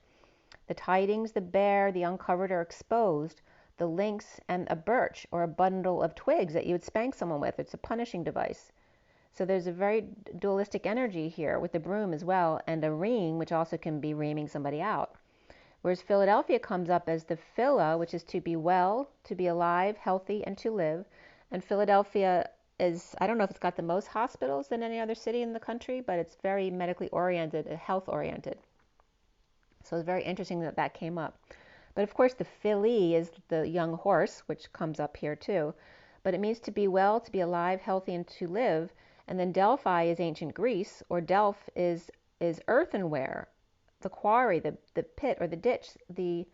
the tidings, the bare, the uncovered or exposed, the lynx, and a birch or a bundle of twigs that you would spank someone with. It's a punishing device. So there's a very dualistic energy here with the broom as well, and a ream, which also can be reaming somebody out. Whereas Philadelphia comes up as the phila, which is to be well, to be alive, healthy, and to live. And Philadelphia is, I don't know if it's got the most hospitals than any other city in the country, but it's very medically oriented, health oriented. So it's very interesting that that came up. But of course the filly is the young horse, which comes up here too. But it means to be well, to be alive, healthy, and to live. And then Delphi is ancient Greece, or Delph is earthenware, the quarry, the pit or the ditch, the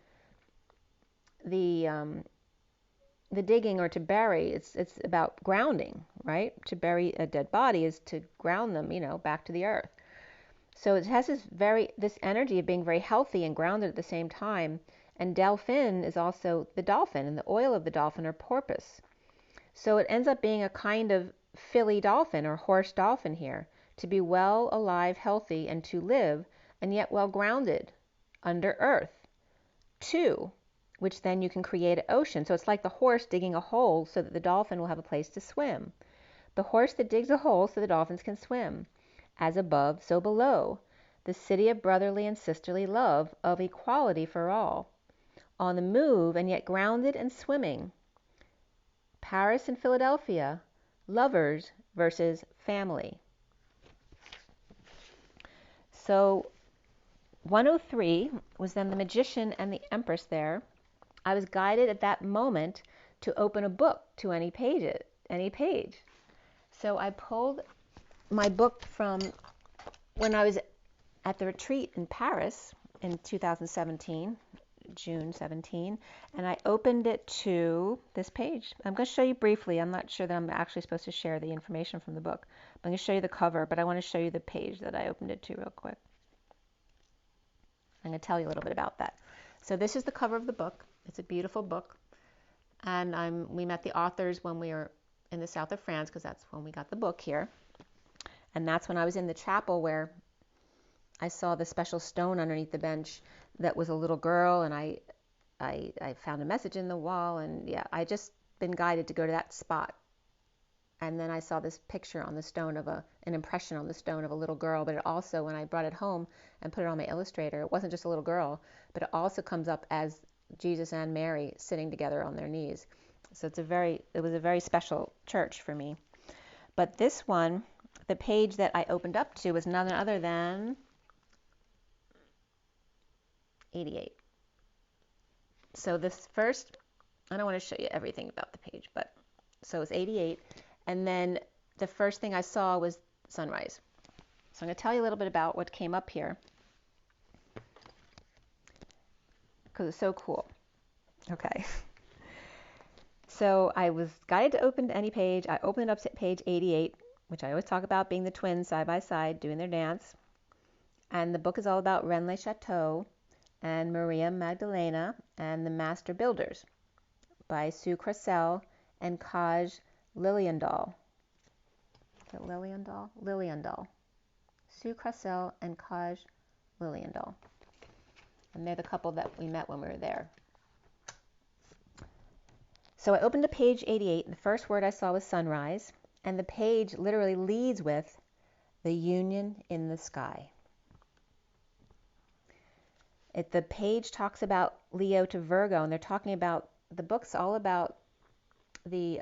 digging or to bury. It's about grounding, right? To bury a dead body is to ground them, back to the earth. So it has this energy of being very healthy and grounded at the same time. And Delphin is also the dolphin, and the oil of the dolphin or porpoise. So it ends up being a kind of filly dolphin or horse dolphin here, to be well, alive, healthy, and to live, and yet well grounded under earth. Two, which then you can create an ocean. So it's like the horse digging a hole so that the dolphin will have a place to swim. The horse that digs a hole so the dolphins can swim. As above, so below. the city of brotherly and sisterly love, of equality for all, on the move and yet grounded and swimming. Paris and Philadelphia, lovers versus family. So 103 was then the magician and the empress there. I was guided at that moment to open a book to any page. So I pulled my book from when I was at the retreat in Paris in 2017, June 17, and I opened it to this page. I'm going to show you briefly. I'm not sure that I'm actually supposed to share the information from the book. I'm going to show you the cover, but I want to show you the page that I opened it to real quick. I'm going to tell you a little bit about that. So this is the cover of the book. It's a beautiful book. And we met the authors when we were in the south of France, because that's when we got the book here. And that's when I was in the chapel where I saw the special stone underneath the bench that was a little girl, and I found a message in the wall, and yeah, I just been guided to go to that spot. And then I saw this picture on the stone of an impression on the stone of a little girl, but it also, when I brought it home and put it on my illustrator, it wasn't just a little girl, but it also comes up as Jesus and Mary sitting together on their knees. So it was a very special church for me. But this one, the page that I opened up to was none other than 88. So this first, I don't want to show you everything about the page, but so it's 88. And then the first thing I saw was sunrise. So I'm going to tell you a little bit about what came up here, because it's so cool. Okay. So I was guided to open to any page. I opened up to page 88, which I always talk about being the twins side by side doing their dance. And the book is all about Rennes-le-Château and Maria Magdalena and the Master Builders by Sue Crassell and Kaj Liliendahl. Is it Liliendahl? Liliendahl. Sue Crassell and Kaj Liliendahl. And they're the couple that we met when we were there. So I opened to page 88, and the first word I saw was sunrise, and the page literally leads with the union in the sky. The page talks about Leo to Virgo, and they're talking about, the book's all about the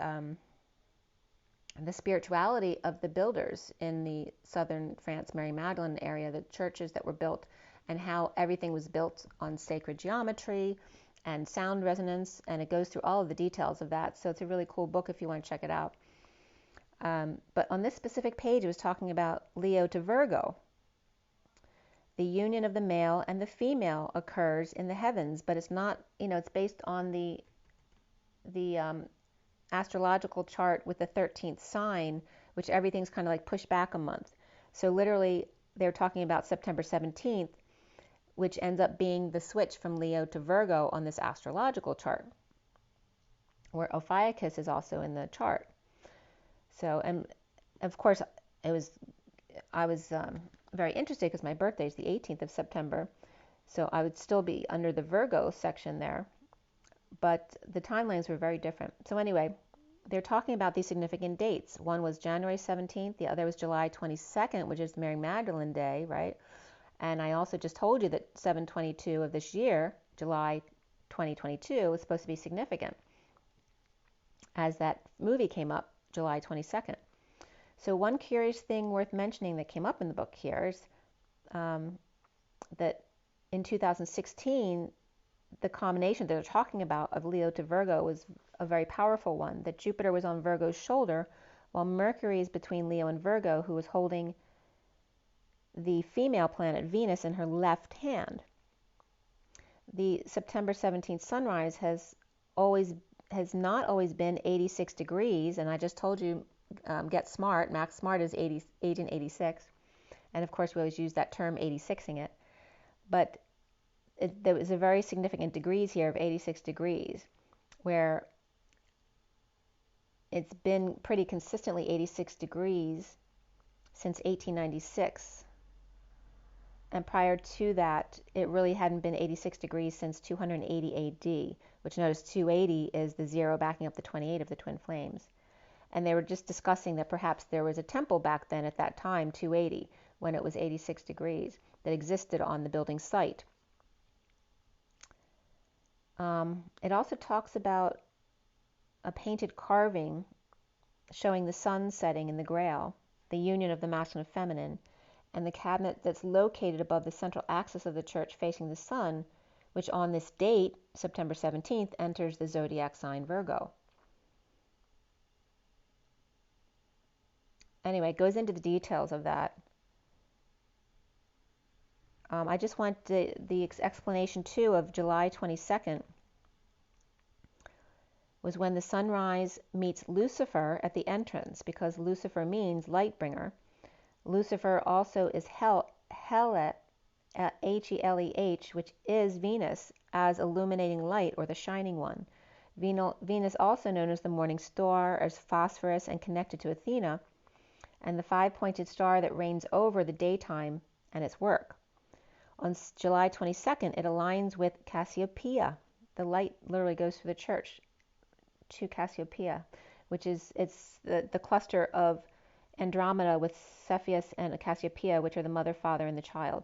spirituality of the builders in the southern France, Mary Magdalene area, the churches that were built, and how everything was built on sacred geometry and sound resonance, and it goes through all of the details of that. So it's a really cool book if you want to check it out. But on this specific page, it was talking about Leo to Virgo. The union of the male and the female occurs in the heavens, but it's not, it's based on the astrological chart with the 13th sign, which everything's kind of like pushed back a month. So literally, they're talking about September 17th, which ends up being the switch from Leo to Virgo on this astrological chart, where Ophiuchus is also in the chart. So, and of course, I was very interested because my birthday is the 18th of September, so I would still be under the Virgo section there, but the timelines were very different. So anyway, they're talking about these significant dates. One was January 17th, the other was July 22nd, which is Mary Magdalene Day, right? And I also just told you that 7/22 of this year, July 2022, was supposed to be significant, as that movie came up July 22nd. So one curious thing worth mentioning that came up in the book here is that in 2016, the combination that they're talking about of Leo to Virgo was a very powerful one, that Jupiter was on Virgo's shoulder, while Mercury is between Leo and Virgo, who was holding the female planet Venus in her left hand. The September 17th sunrise has not always been 86 degrees, and I just told you, get smart. Max Smart is Agent 86, and of course we always use that term 86ing it, but there was a very significant degrees here of 86 degrees, where it's been pretty consistently 86 degrees since 1896. And prior to that, it really hadn't been 86 degrees since 280 AD, which notice 280 is the 0 backing up the 28 of the twin flames. And they were just discussing that perhaps there was a temple back then at that time, 280, when it was 86 degrees that existed on the building site. It also talks about a painted carving showing the sun setting in the Grail, the union of the masculine and feminine, and the cabinet that's located above the central axis of the church facing the sun, which on this date, September 17th, enters the zodiac sign Virgo. Anyway, it goes into the details of that. I just want the explanation too of July 22nd was when the sunrise meets Lucifer at the entrance, because Lucifer means light bringer. Lucifer also is Heleh, H-E-L-E-H, which is Venus as illuminating light, or the shining one. Venus, also known as the morning star, as Phosphorus, and connected to Athena, and the five-pointed star that reigns over the daytime and its work. On July 22nd, it aligns with Cassiopeia. The light literally goes through the church to Cassiopeia, which is the cluster of Andromeda with Cepheus and Cassiopeia, which are the mother, father, and the child.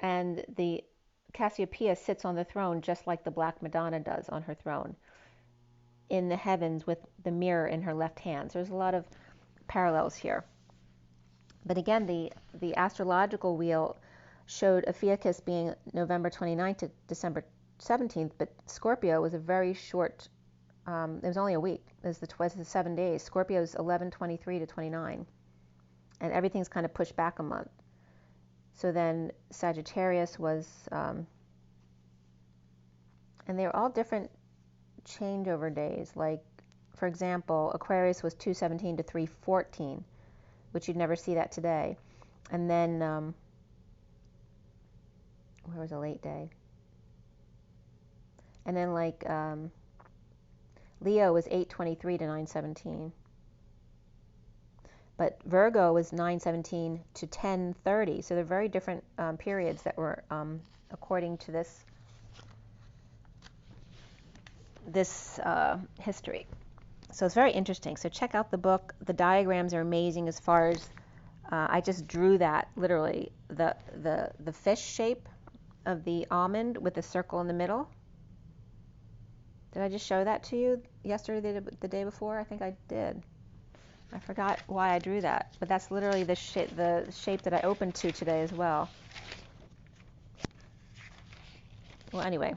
And the Cassiopeia sits on the throne just like the Black Madonna does on her throne in the heavens with the mirror in her left hand. So there's a lot of parallels here. But again, the astrological wheel showed Ophiuchus being November 29th to December 17th, but Scorpio was a very short, it was only a week. It was the 7 days. Scorpio's 11/23 to 29. And everything's kind of pushed back a month. So then Sagittarius was, and they were all different changeover days. Like, for example, Aquarius was 2/17 to 3/14, which you'd never see that today. And then, where was a late day? And then like Leo was 8/23 to 9/17. But Virgo was 9/17 to 10/30. So they're very different periods that were according to this history. So it's very interesting. So check out the book. The diagrams are amazing as far as I just drew that literally the fish shape of the almond with the circle in the middle. Did I just show that to you yesterday, the day before? I think I did. I forgot why I drew that, but that's literally the shape that I opened to today as well. Well, anyway.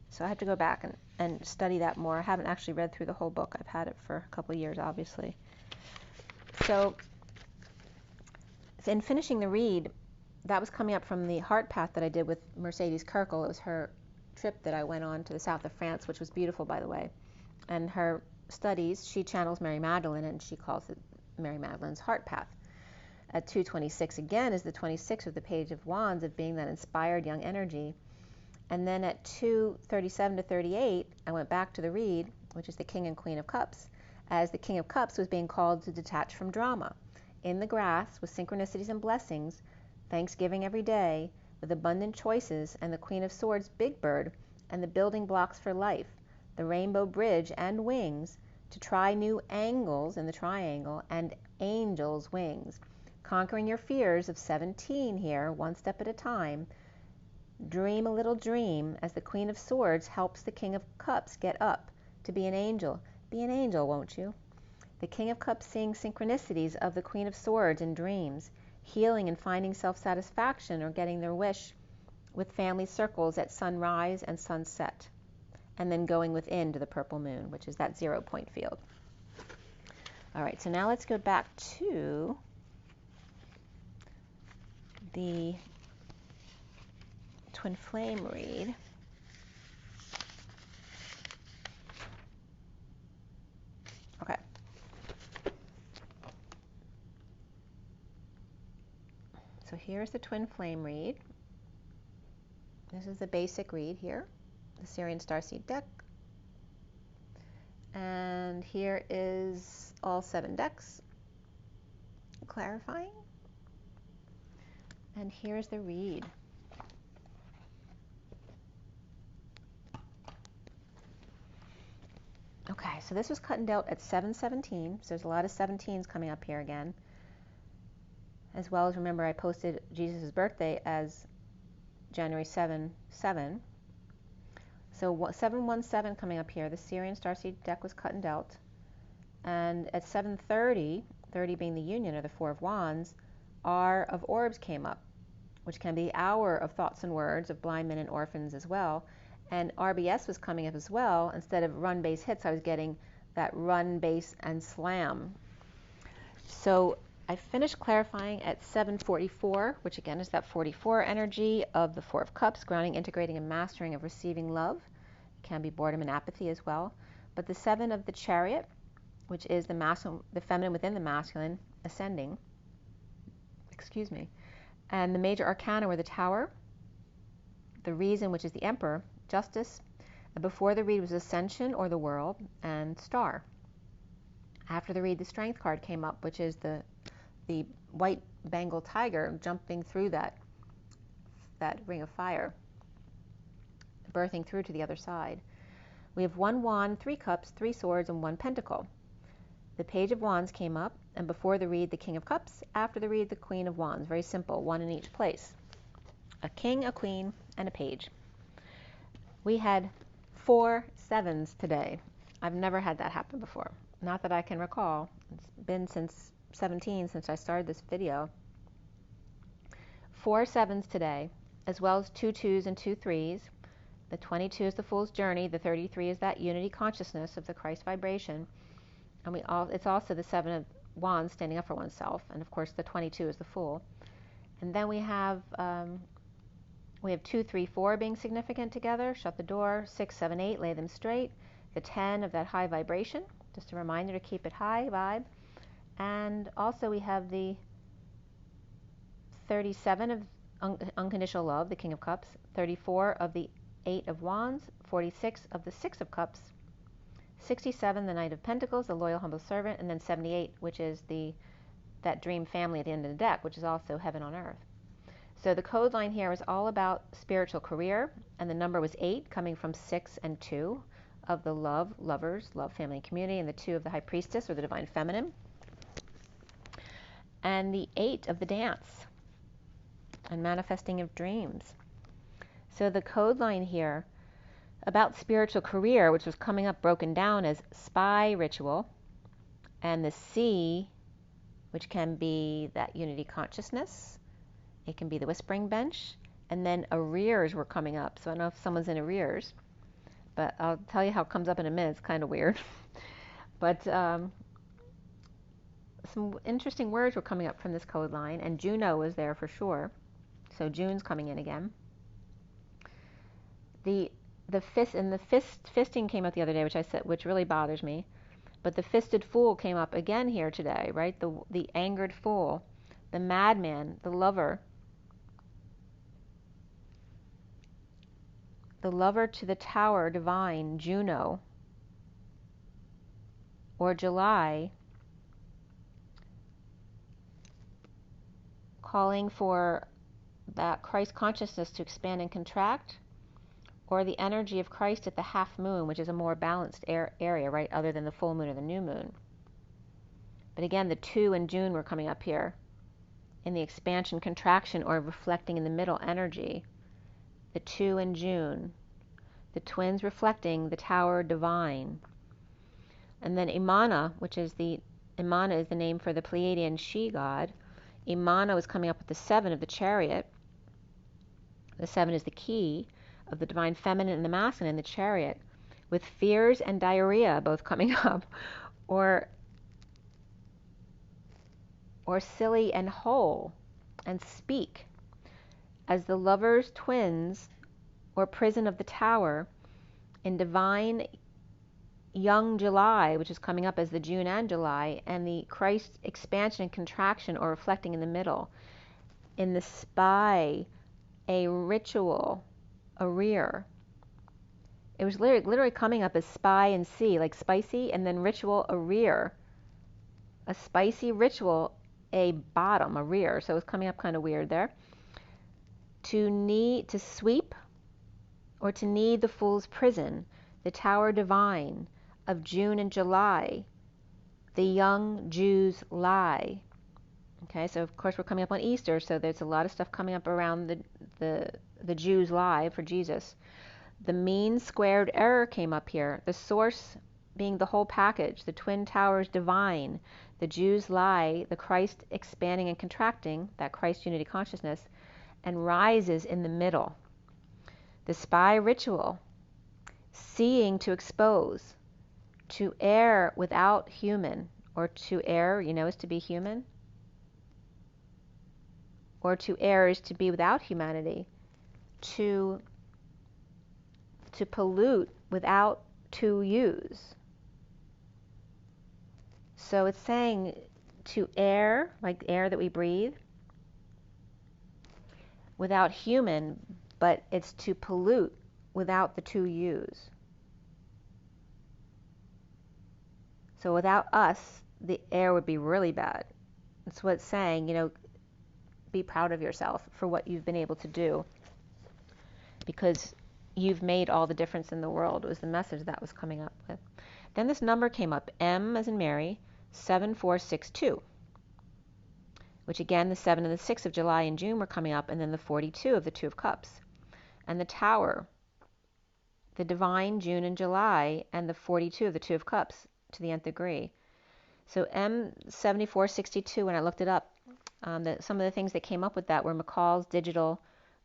So I have to go back and study that more. I haven't actually read through the whole book. I've had it for a couple of years, obviously. So in finishing the read, that was coming up from the heart path that I did with Mercedes Kirkle. It was her trip that I went on to the south of France, which was beautiful, by the way. And her studies, she channels Mary Magdalene, and she calls it Mary Magdalene's heart path. At 226 again is the 26 of the Page of Wands, of being that inspired young energy. And then at 237 to 38, I went back to the read, which is the King and Queen of Cups, as the King of Cups was being called to detach from drama. In the grass, with synchronicities and blessings, Thanksgiving every day, with abundant choices, and the Queen of Swords, Big Bird, and the building blocks for life, the rainbow bridge and wings, to try new angles in the triangle, and angel's wings. Conquering your fears of 17 here, one step at a time. Dream a little dream as the Queen of Swords helps the King of Cups get up to be an angel. Be an angel, won't you? The King of Cups seeing synchronicities of the Queen of Swords in dreams, healing and finding self-satisfaction or getting their wish with family circles at sunrise and sunset, and then going within to the purple moon, which is that 0 point field. All right, so now let's go back to the twin flame read. Okay. So here's the twin flame read. This is the basic read here, the SIRIAN Starseed deck. And here is all 7 decks clarifying. And here's the read. Okay, so this was cut and dealt at 7:17. So there's a lot of 17s coming up here again. As well as, remember, I posted Jesus' birthday as January 7/7. So 717 coming up here. The SIRIAN Starseed deck was cut and dealt. And at 7:30, 30 being the union or the Four of Wands, R of Orbs came up, which can be hour of thoughts and words of blind men and orphans as well. And RBS was coming up as well. Instead of run, base, hits, I was getting that run, base, and slam. So I finished clarifying at 7:44, which again is that 44 energy of the Four of Cups, grounding, integrating, and mastering of receiving love. It can be boredom and apathy as well. But the 7 of the Chariot, which is the masculine, the feminine within the masculine, ascending. Excuse me. And the major arcana were the Tower, the Reason, which is the Emperor, Justice. And before the read was Ascension, or the World, and Star. After the read, the Strength card came up, which is the white Bengal tiger jumping through that ring of fire, birthing through to the other side. We have 1 wand, 3 cups, 3 swords, and 1 pentacle. The Page of Wands came up, and before the read, the King of Cups. After the read, the Queen of Wands. Very simple, 1 in each place. A king, a queen, and a page. We had 4 7s today. I've never had that happen before. Not that I can recall. It's been since 17 since I started this video. 4 7s today, as well as 2 2s and 2 3s. The 22 is the Fool's Journey. The 33 is that unity consciousness of the Christ vibration. And it's also the 7 of Wands, standing up for oneself. And of course, the 22 is the Fool. And then we have 2 3 4 being significant together. Shut the door. 6 7 8, lay them straight. The 10 of that high vibration. Just a reminder to keep it high vibe. And also we have the 37 of unconditional love, the King of Cups. 34 of the 8 of Wands. 46 of the 6 of Cups. 67, the Knight of Pentacles, the loyal humble servant. And then 78, which is that dream family at the end of the deck, which is also heaven on earth. So the code line here is all about spiritual career, and the number was 8, coming from 6 and 2 of the lovers, love, family, and community, and the 2 of the High Priestess, or the Divine Feminine, and the 8 of the Dance, and manifesting of dreams. So the code line here about spiritual career, which was coming up broken down as spy ritual, and the C, which can be that unity consciousness. It can be the whispering bench, and then arrears were coming up. So I don't know if someone's in arrears, but I'll tell you how it comes up in a minute. It's kind of weird. But some interesting words were coming up from this code line, and Juno was there for sure. So June's coming in again. The fisting came up the other day, which really bothers me. But the fisted fool came up again here today, right? The angered fool, the madman, the lover. The lover to the tower, divine, Juno, or July, calling for that Christ consciousness to expand and contract, or the energy of Christ at the half moon, which is a more balanced area, right, other than the full moon or the new moon. But again, the 2 and June were coming up here in the expansion, contraction, or reflecting in the middle energy. The 2 and June, the twins reflecting the tower divine. And then Imana, Imana is the name for the Pleiadian she god. Imana was coming up with the 7 of the Chariot. The 7 is the key of the divine feminine and the masculine in the Chariot, with fears and diarrhea both coming up, or silly and whole, and speak, as the lovers, twins, or prison of the tower, in divine young July, which is coming up as the June and July, and the Christ expansion and contraction, or reflecting in the middle, in the spy, a ritual, a rear. It was literally coming up as spy and sea, like spicy, and then ritual, a rear. A spicy ritual, a bottom, a rear. So it was coming up kind of weird there. To sweep, or to need the fool's prison, the tower divine, of June and July. The young Jews lie. Okay, so of course we're coming up on Easter, so there's a lot of stuff coming up around the Jews lie for Jesus. The mean squared error came up here. The source being the whole package. The twin towers divine. The Jews lie. The Christ expanding and contracting, that Christ unity consciousness, and rises in the middle. The spy ritual. Seeing to expose. To err without human. Or to err, is to be human. Or to err is to be without humanity. To pollute without to use. So it's saying to air, like air that we breathe, without human, but it's to pollute without the to use. So without us, the air would be really bad. That's what it's saying, be proud of yourself for what you've been able to do, because you've made all the difference in the world. It was the message that was coming up with. Then this number came up, M as in Mary, 7462, which again, the 7 and the 6 of July and June were coming up, and then the 42 of the 2 of Cups. And the Tower, the divine June and July, and the 42 of the 2 of Cups to the nth degree. So M7462, when I looked it up, some of the things that came up with that were McCall's Digital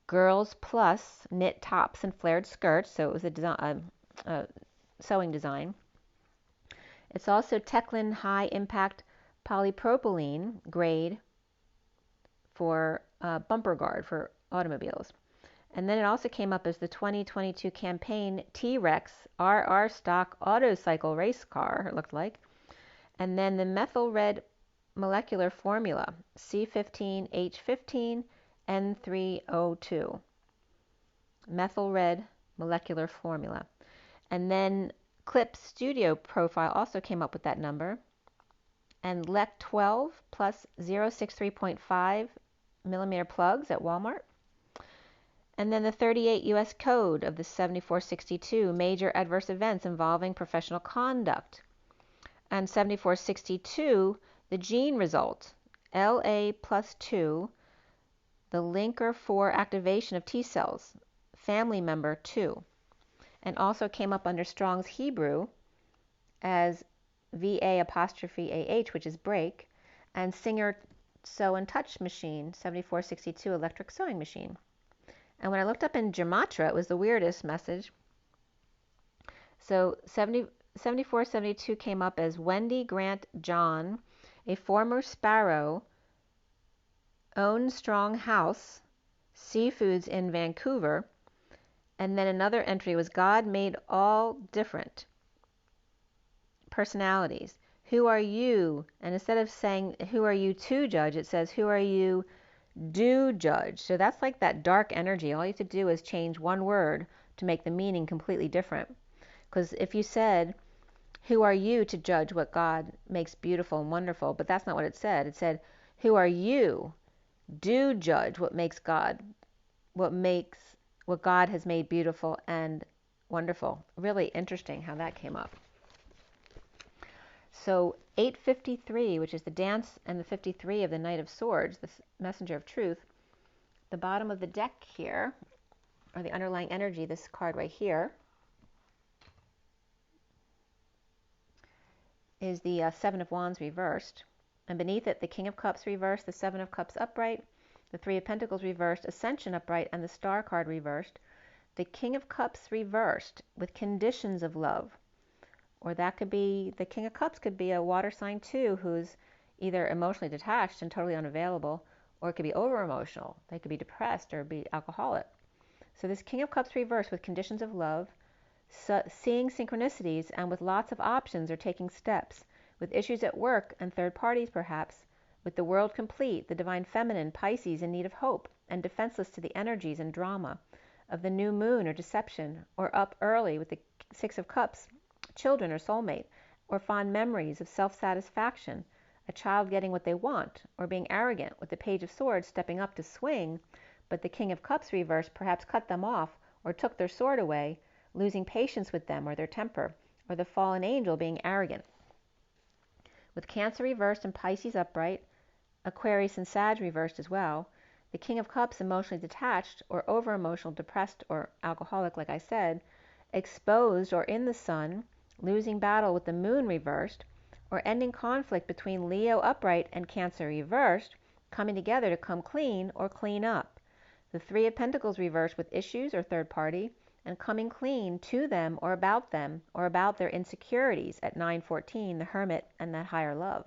Girls Plus knit tops and flared skirts, so it was a sewing design. It's also Teclin High Impact Polypropylene grade for bumper guard for automobiles. And then it also came up as the 2022 campaign T-Rex RR stock autocycle race car, it looked like. And then the methyl red molecular formula, C15H15 N3O2, methyl red molecular formula. And then Clip Studio Profile also came up with that number, and LEC 12 plus 063.5 millimeter plugs at Walmart. And then the 38 US code of the 7462, major adverse events involving professional conduct. And 7462, the gene result, LA plus 2, the linker for activation of T cells, family member 2, and also came up under Strong's Hebrew as VA apostrophe AH, which is break, and Singer Sew and Touch Machine, 7462 electric sewing machine. And when I looked up in Gematria, it was the weirdest message. So 7472 came up as Wendy Grant John, a former Sparrow, owns Strong House, Seafoods in Vancouver. And then another entry was God made all different personalities. Who are you? And instead of saying who are you to judge, it says who are you do judge. So that's like that dark energy. All you have to do is change one word to make the meaning completely different. Because if you said, who are you to judge what God makes beautiful and wonderful? But that's not what it said. It said, who are you do judge what makes God, what God has made beautiful and wonderful. Really interesting how that came up. So 853, which is the dance, and the 53 of the Knight of Swords, the messenger of truth. The bottom of the deck here, or the underlying energy, this card right here, is the Seven of Wands reversed. And beneath it, the King of Cups reversed, the Seven of Cups upright, the Three of Pentacles reversed, Ascension upright, and the Star card reversed. The King of Cups reversed with conditions of love. Or that could be, the King of Cups could be a water sign too, who's either emotionally detached and totally unavailable, or it could be over-emotional. They could be depressed or be alcoholic. So this King of Cups reversed with conditions of love, seeing synchronicities, and with lots of options or taking steps, with issues at work and third parties perhaps, with the world complete, the divine feminine, Pisces in need of hope, and defenseless to the energies and drama of the new moon or deception, or up early with the Six of Cups, children or soulmate, or fond memories of self-satisfaction, a child getting what they want, or being arrogant with the Page of Swords stepping up to swing, but the King of Cups reversed perhaps cut them off or took their sword away, losing patience with them or their temper, or the fallen angel being arrogant. With Cancer reversed and Pisces upright, Aquarius and Sag reversed as well, the King of Cups emotionally detached or over-emotional, depressed, or alcoholic, like I said, exposed or in the Sun, losing battle with the Moon reversed, or ending conflict between Leo upright and Cancer reversed, coming together to come clean or clean up. The Three of Pentacles reversed with issues or third party, and coming clean to them or about their insecurities at 9:14, the Hermit and that higher love.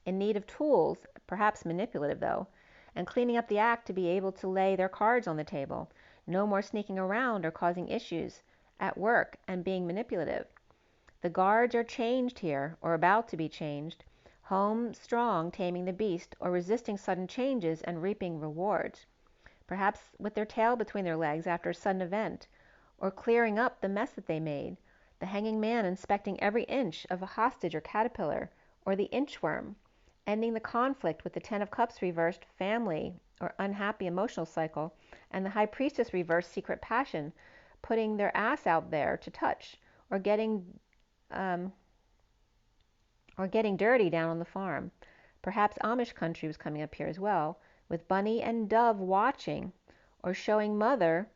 In need of tools, perhaps manipulative though, and cleaning up the act to be able to lay their cards on the table. No more sneaking around or causing issues at work and being manipulative. The guards are changed here, or about to be changed. Home strong, taming the beast, or resisting sudden changes and reaping rewards. Perhaps with their tail between their legs after a sudden event, or clearing up the mess that they made. The hanging man inspecting every inch of a hostage or caterpillar, or the inchworm, ending the conflict with the Ten of Cups reversed family or unhappy emotional cycle, and the High Priestess reversed secret passion, putting their ass out there to touch, or getting dirty down on the farm. Perhaps Amish country was coming up here as well, with Bunny and Dove watching, or showing mother,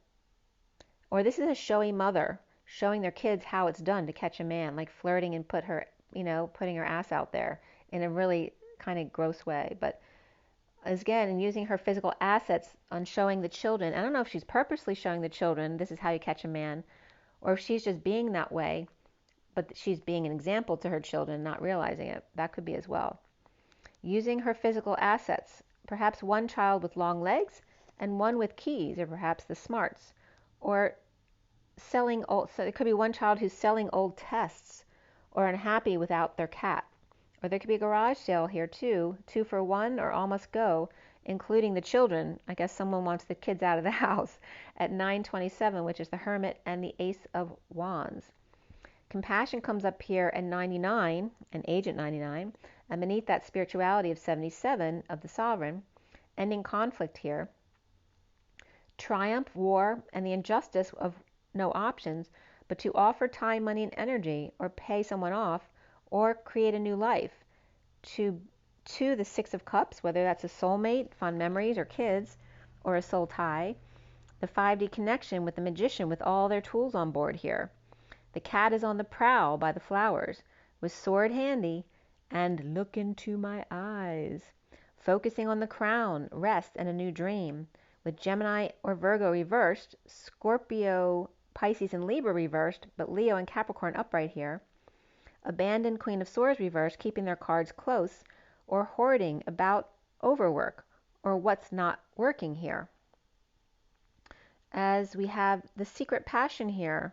or this is a showy mother, showing their kids how it's done to catch a man, like flirting and putting her ass out there in a really kind of gross way. But again, using her physical assets on showing the children. I don't know if she's purposely showing the children this is how you catch a man, or if she's just being that way, but she's being an example to her children, not realizing it. That could be as well. Using her physical assets, perhaps one child with long legs and one with keys, or perhaps the smarts, or selling old, so it could be one child who's selling old tests or unhappy without their cat. Or there could be a garage sale here too, 2 for 1 or all must go, including the children. I guess someone wants the kids out of the house at 9:27, which is the Hermit and the Ace of Wands. Compassion comes up here at 99, an age at 99, and beneath that spirituality of 77 of the Sovereign, ending conflict here. Triumph, war, and the injustice of no options, but to offer time, money, and energy, or pay someone off, or create a new life. To the Six of Cups, whether that's a soulmate, fond memories, or kids, or a soul tie. The 5D connection with the Magician with all their tools on board here. The cat is on the prowl by the flowers, with sword handy, and look into my eyes. Focusing on the crown, rest, and a new dream. With Gemini or Virgo reversed, Scorpio, Pisces, and Libra reversed, but Leo and Capricorn upright here. Abandoned Queen of Swords reversed, keeping their cards close, or hoarding about overwork, or what's not working here. As we have the secret passion here,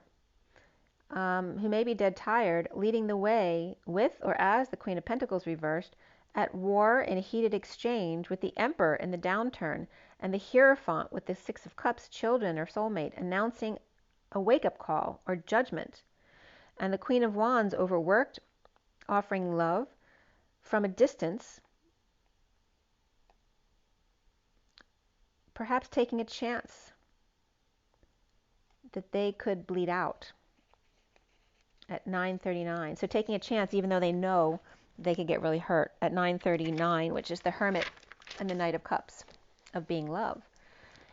who may be dead tired, leading the way with or as the Queen of Pentacles reversed, at war in a heated exchange with the Emperor in the downturn, and the Hierophant with the Six of Cups, children or soulmate, announcing a wake-up call or judgment. And the Queen of Wands overworked, offering love from a distance, perhaps taking a chance that they could bleed out at 9:39. So taking a chance even though they know they could get really hurt at 9:39, which is the Hermit and the Knight of Cups of being love.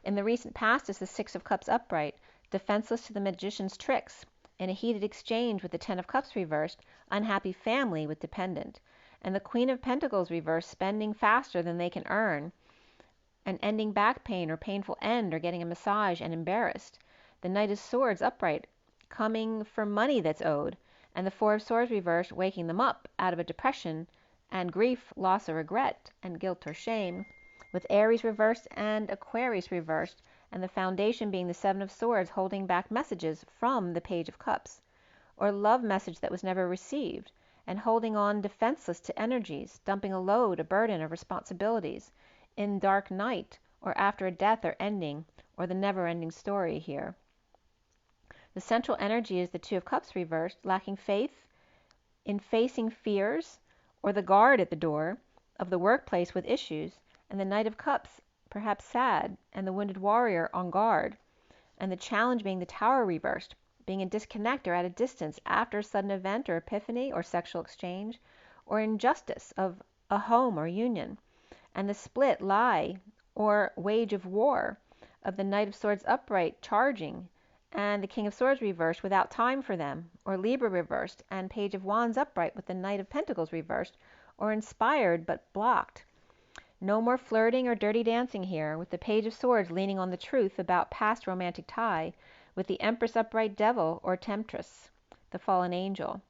In the recent past is the Six of Cups upright, defenseless to the Magician's tricks, in a heated exchange with the Ten of Cups reversed, unhappy family with dependent, and the Queen of Pentacles reversed, spending faster than they can earn, and ending back pain or painful end, or getting a massage and embarrassed. The Knight of Swords upright, coming for money that's owed, and the Four of Swords reversed, waking them up out of a depression and grief, loss, or regret, and guilt or shame, with Aries reversed and Aquarius reversed, and the foundation being the Seven of Swords, holding back messages from the Page of Cups, or love message that was never received, and holding on defenseless to energies, dumping a load, a burden of responsibilities, in dark night, or after a death or ending, or the never-ending story here. The central energy is the Two of Cups reversed, lacking faith in facing fears, or the guard at the door of the workplace with issues, and the Knight of Cups, perhaps sad, and the wounded warrior on guard, and the challenge being the Tower reversed, being in disconnect or at a distance after a sudden event or epiphany or sexual exchange, or injustice of a home or union, and the split, lie, or wage of war of the Knight of Swords upright charging, and the King of Swords reversed without time for them, or Libra reversed, and Page of Wands upright with the Knight of Pentacles reversed, or inspired but blocked. No more flirting or dirty dancing here, with the Page of Swords leaning on the truth about past romantic tie, with the Empress upright devil or temptress, the fallen angel,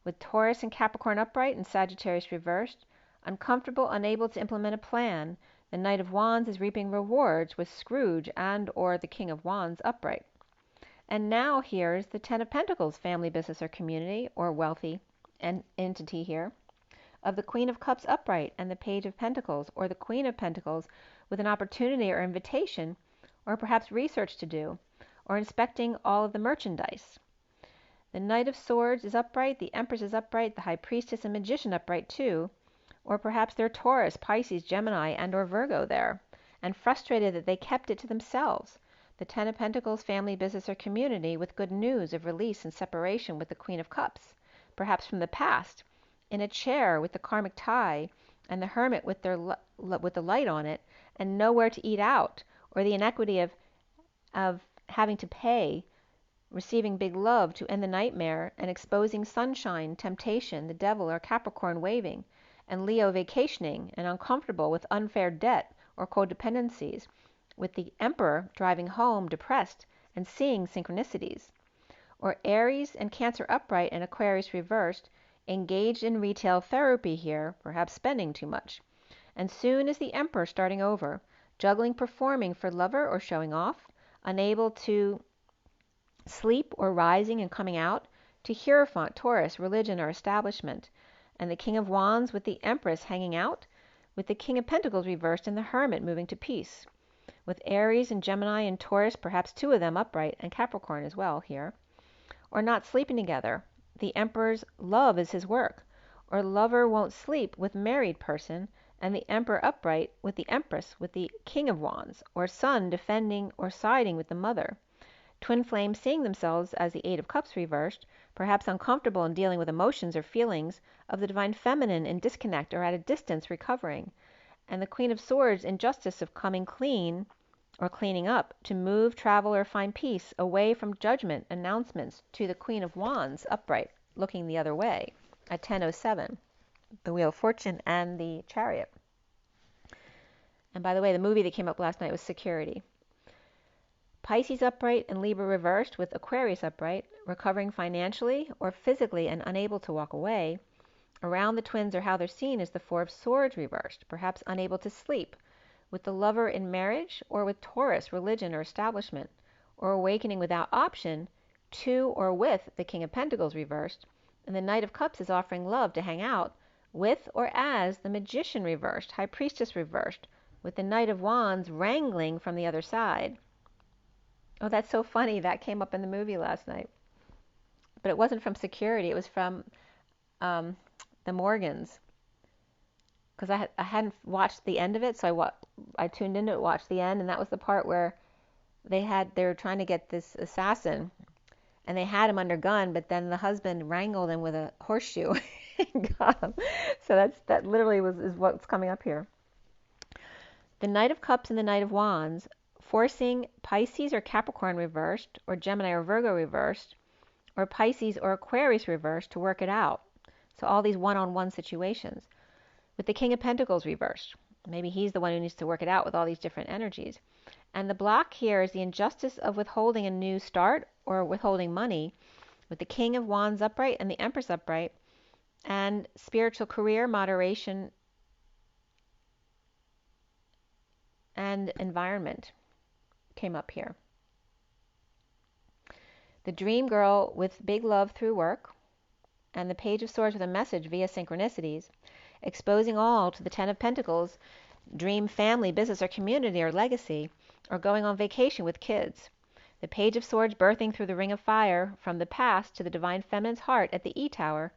with Taurus and Capricorn upright and Sagittarius reversed, uncomfortable, unable to implement a plan. The Knight of Wands is reaping rewards with Scrooge and or the King of Wands upright. And now here's the Ten of Pentacles, family, business, or community, or wealthy entity here, of the Queen of Cups upright and the Page of Pentacles, or the Queen of Pentacles, with an opportunity or invitation, or perhaps research to do, or inspecting all of the merchandise. The Knight of Swords is upright, the Empress is upright, the High Priestess and Magician upright too, or perhaps they're Taurus, Pisces, Gemini, and or Virgo there, and frustrated that they kept it to themselves. The Ten of Pentacles, family, business, or community, with good news of release and separation with the Queen of Cups, perhaps from the past, in a chair with the karmic tie, and the Hermit with the light on it, and nowhere to eat out, or the inequity of having to pay, receiving big love to end the nightmare, and exposing sunshine, temptation, the devil or Capricorn waving, and Leo vacationing and uncomfortable with unfair debt or codependencies, with the Emperor driving home depressed and seeing synchronicities. Or Aries and Cancer upright and Aquarius reversed, engaged in retail therapy here, perhaps spending too much. And soon is the Emperor starting over, juggling performing for lover or showing off, unable to sleep or rising and coming out, to Hierophant, Taurus, religion or establishment, and the King of Wands with the Empress hanging out, with the King of Pentacles reversed and the Hermit moving to peace, with Aries and Gemini and Taurus, perhaps two of them upright, and Capricorn as well here, or not sleeping together. The Emperor's love is his work, or lover won't sleep with married person, and the Emperor upright with the Empress with the King of Wands, or son defending or siding with the mother. Twin flames seeing themselves as the Eight of Cups reversed, perhaps uncomfortable in dealing with emotions or feelings of the Divine Feminine in disconnect or at a distance recovering, and the Queen of Swords in justice of coming clean or cleaning up, to move, travel, or find peace away from judgment announcements, to the Queen of Wands upright looking the other way at 10:07, the Wheel of Fortune and the Chariot. And by the way, the movie that came up last night was Security. Pisces upright and Libra reversed, with Aquarius upright, recovering financially or physically and unable to walk away. Around the twins, or how they're seen, is the Four of Swords reversed, perhaps unable to sleep, with the lover in marriage, or with Taurus, religion or establishment, or awakening without option to or with the King of Pentacles reversed, and the Knight of Cups is offering love to hang out with or as the Magician reversed, High Priestess reversed, with the Knight of Wands wrangling from the other side. Oh, that's so funny. That came up in the movie last night. But it wasn't from Security. It was from the Morgans. Because I hadn't watched the end of it, so I tuned into it, watched the end, and that was the part where they were trying to get this assassin, and they had him under gun, but then the husband wrangled him with a horseshoe and got him. So that literally is what's coming up here. The Knight of Cups and the Knight of Wands, forcing Pisces or Capricorn reversed, or Gemini or Virgo reversed, or Pisces or Aquarius reversed to work it out. So all these one-on-one situations. With the King of Pentacles reversed. Maybe he's the one who needs to work it out with all these different energies. And the block here is the injustice of withholding a new start or withholding money, with the King of Wands upright and the Empress upright, and spiritual career, moderation, and environment came up here. The Dream Girl with big love through work, and the Page of Swords with a message via synchronicities, exposing all to the Ten of Pentacles, dream family, business, or community, or legacy, or going on vacation with kids. The Page of Swords birthing through the Ring of Fire from the past to the Divine Feminine's heart at the E-Tower,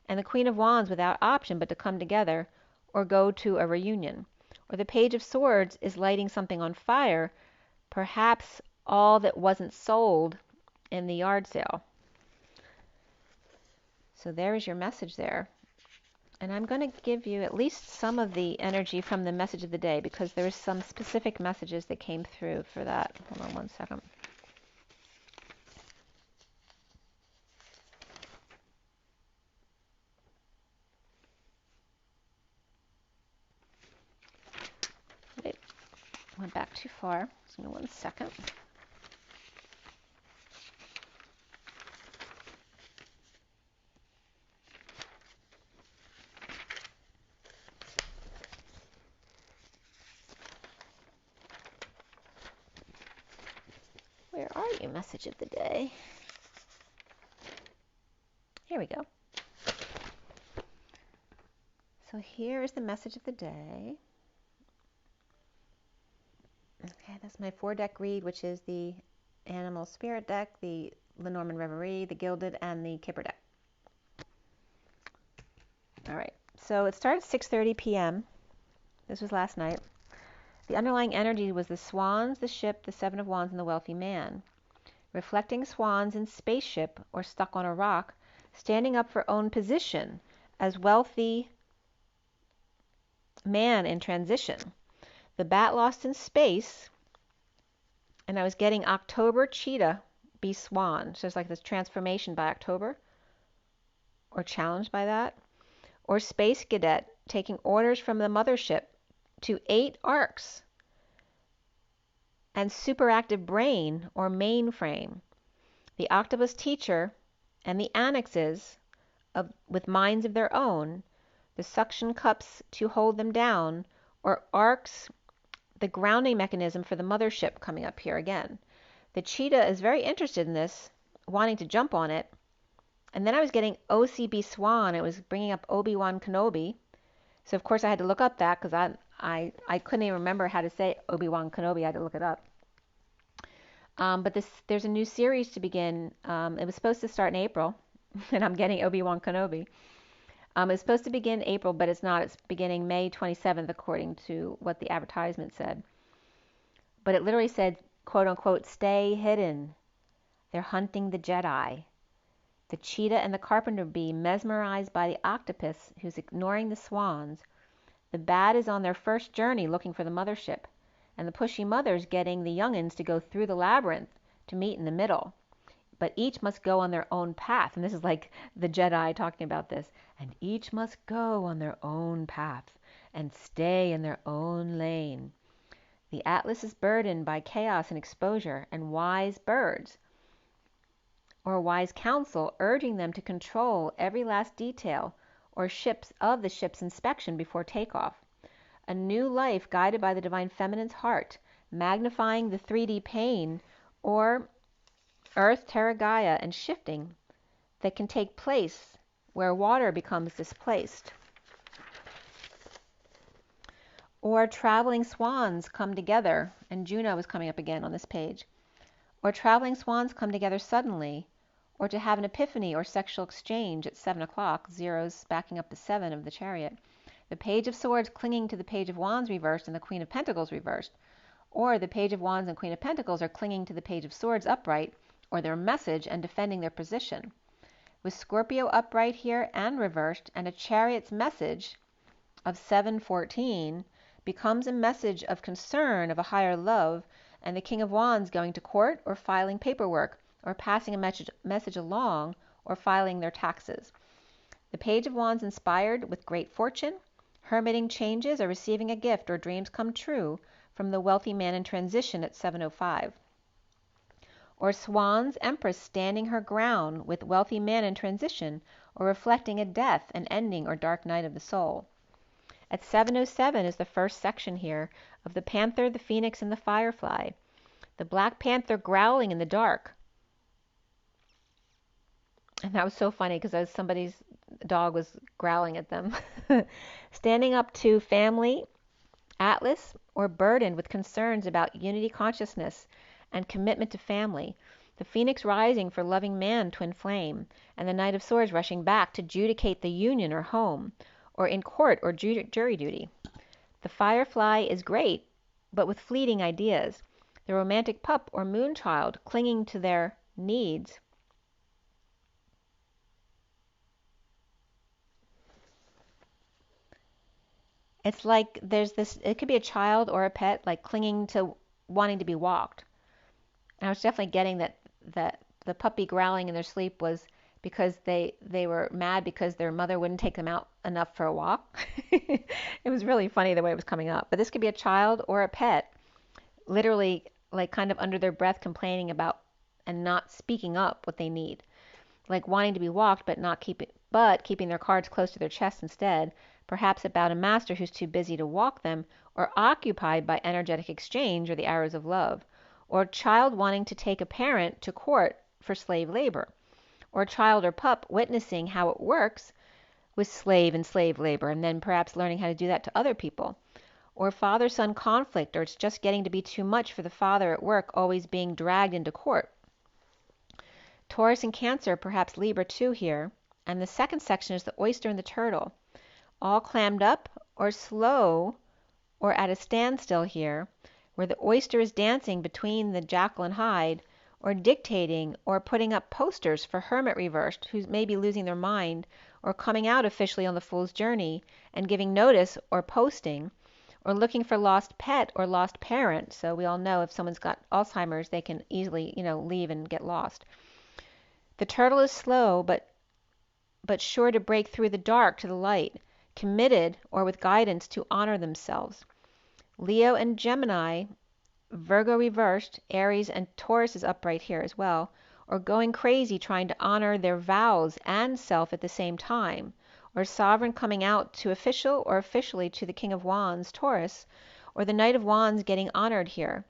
and the Queen of Wands without option but to come together or go to a reunion. Or the Page of Swords is lighting something on fire, perhaps all that wasn't sold in the yard sale. So there is your message there. And I'm going to give you at least some of the energy from the message of the day, because there is some specific messages that came through for that. Hold on one second. Wait, went back too far. Just give me 1 second. Where are you, message of the day? Here we go. So here is the message of the day. Okay, that's my 4-deck read, which is the Animal Spirit deck, the Lenormand Reverie, the Gilded, and the Kipper deck. All right, so it started at 6:30 p.m. This was last night. The underlying energy was the swans, the ship, the 7 of Wands, and the wealthy man. Reflecting swans in spaceship or stuck on a rock, standing up for own position as wealthy man in transition. The bat lost in space, and I was getting October cheetah be swan. So it's like this transformation by October, or challenged by that. Or space cadet taking orders from the mothership to 8 arcs. And superactive brain or mainframe. The octopus teacher and the annexes with minds of their own, the suction cups to hold them down, or arcs, the grounding mechanism for the mothership coming up here again. The cheetah is very interested in this, wanting to jump on it. And then I was getting OCB Swan. It was bringing up Obi-Wan Kenobi. So, of course, I had to look up that because I couldn't even remember how to say Obi-Wan Kenobi. I had to look it up. But there's a new series to begin. It was supposed to start in April, and I'm getting Obi-Wan Kenobi. It's supposed to begin April, but it's not. It's beginning May 27th, according to what the advertisement said. But it literally said, quote unquote, stay hidden. They're hunting the Jedi. The cheetah and the carpenter bee mesmerized by the octopus who's ignoring the swans. The bat is on their first journey looking for the mothership. And the pushy mother's getting the young'uns to go through the labyrinth to meet in the middle. But each must go on their own path. And this is like the Jedi talking about this. And each must go on their own path and stay in their own lane. The atlas is burdened by chaos and exposure, and wise birds, or wise counsel, urging them to control every last detail or ships of the ship's inspection before takeoff. A new life guided by the divine feminine's heart, magnifying the 3D pain or earth, terra, Gaia, and shifting that can take place where water becomes displaced. Or traveling swans come together, and Juno is coming up again on this page. Or traveling swans come together suddenly, or to have an epiphany or sexual exchange at 7 o'clock, zeros backing up the 7 of the Chariot. The Page of Swords clinging to the Page of Wands reversed and the Queen of Pentacles reversed. Or the Page of Wands and Queen of Pentacles are clinging to the Page of Swords upright, or their message, and defending their position. With Scorpio upright here and reversed, and a Chariot's message of 714 becomes a message of concern of a higher love, and the King of Wands going to court or filing paperwork, or passing a message along, or filing their taxes. The Page of Wands inspired with great fortune, hermiting changes, or receiving a gift or dreams come true from the wealthy man in transition at 7:05. Or Swan's Empress standing her ground with wealthy man in transition, or reflecting a death, an ending, or dark night of the soul. At 7:07 is the first section here of the Panther, the Phoenix, and the Firefly. The Black Panther growling in the dark. And that was so funny because somebody's dog was growling at them. Standing up to family, Atlas, or burdened with concerns about unity consciousness and commitment to family. The Phoenix rising for loving man, twin flame, and the Knight of Swords rushing back to judicate the union or home, or in court or jury duty. The Firefly is great, but with fleeting ideas. The romantic pup or moonchild clinging to their needs. It's like there's this, it could be a child or a pet, like clinging to wanting to be walked. And I was definitely getting that the puppy growling in their sleep was because they were mad because their mother wouldn't take them out enough for a walk. It was really funny the way it was coming up. But this could be a child or a pet, literally like kind of under their breath complaining about and not speaking up what they need, like wanting to be walked but keeping their cards close to their chest instead, perhaps about a master who's too busy to walk them, or occupied by energetic exchange or the arrows of love, or child wanting to take a parent to court for slave labor, or child or pup witnessing how it works with slave and slave labor, and then perhaps learning how to do that to other people, or father-son conflict, or it's just getting to be too much for the father at work, always being dragged into court. Taurus and Cancer, perhaps Libra too here. And the second section is the oyster and the turtle, all clammed up or slow or at a standstill here, where the oyster is dancing between the jackal and hide, or dictating or putting up posters for hermit reversed who may be losing their mind, or coming out officially on the fool's journey and giving notice or posting, or looking for lost pet or lost parent. So we all know if someone's got Alzheimer's, they can easily, leave and get lost. The turtle is slow, but sure to break through the dark to the light, committed or with guidance to honor themselves. Leo and Gemini, Virgo reversed, Aries and Taurus is upright here as well, or going crazy trying to honor their vows and self at the same time, or Sovereign coming out to official or officially to the King of Wands, Taurus, or the Knight of Wands getting honored here.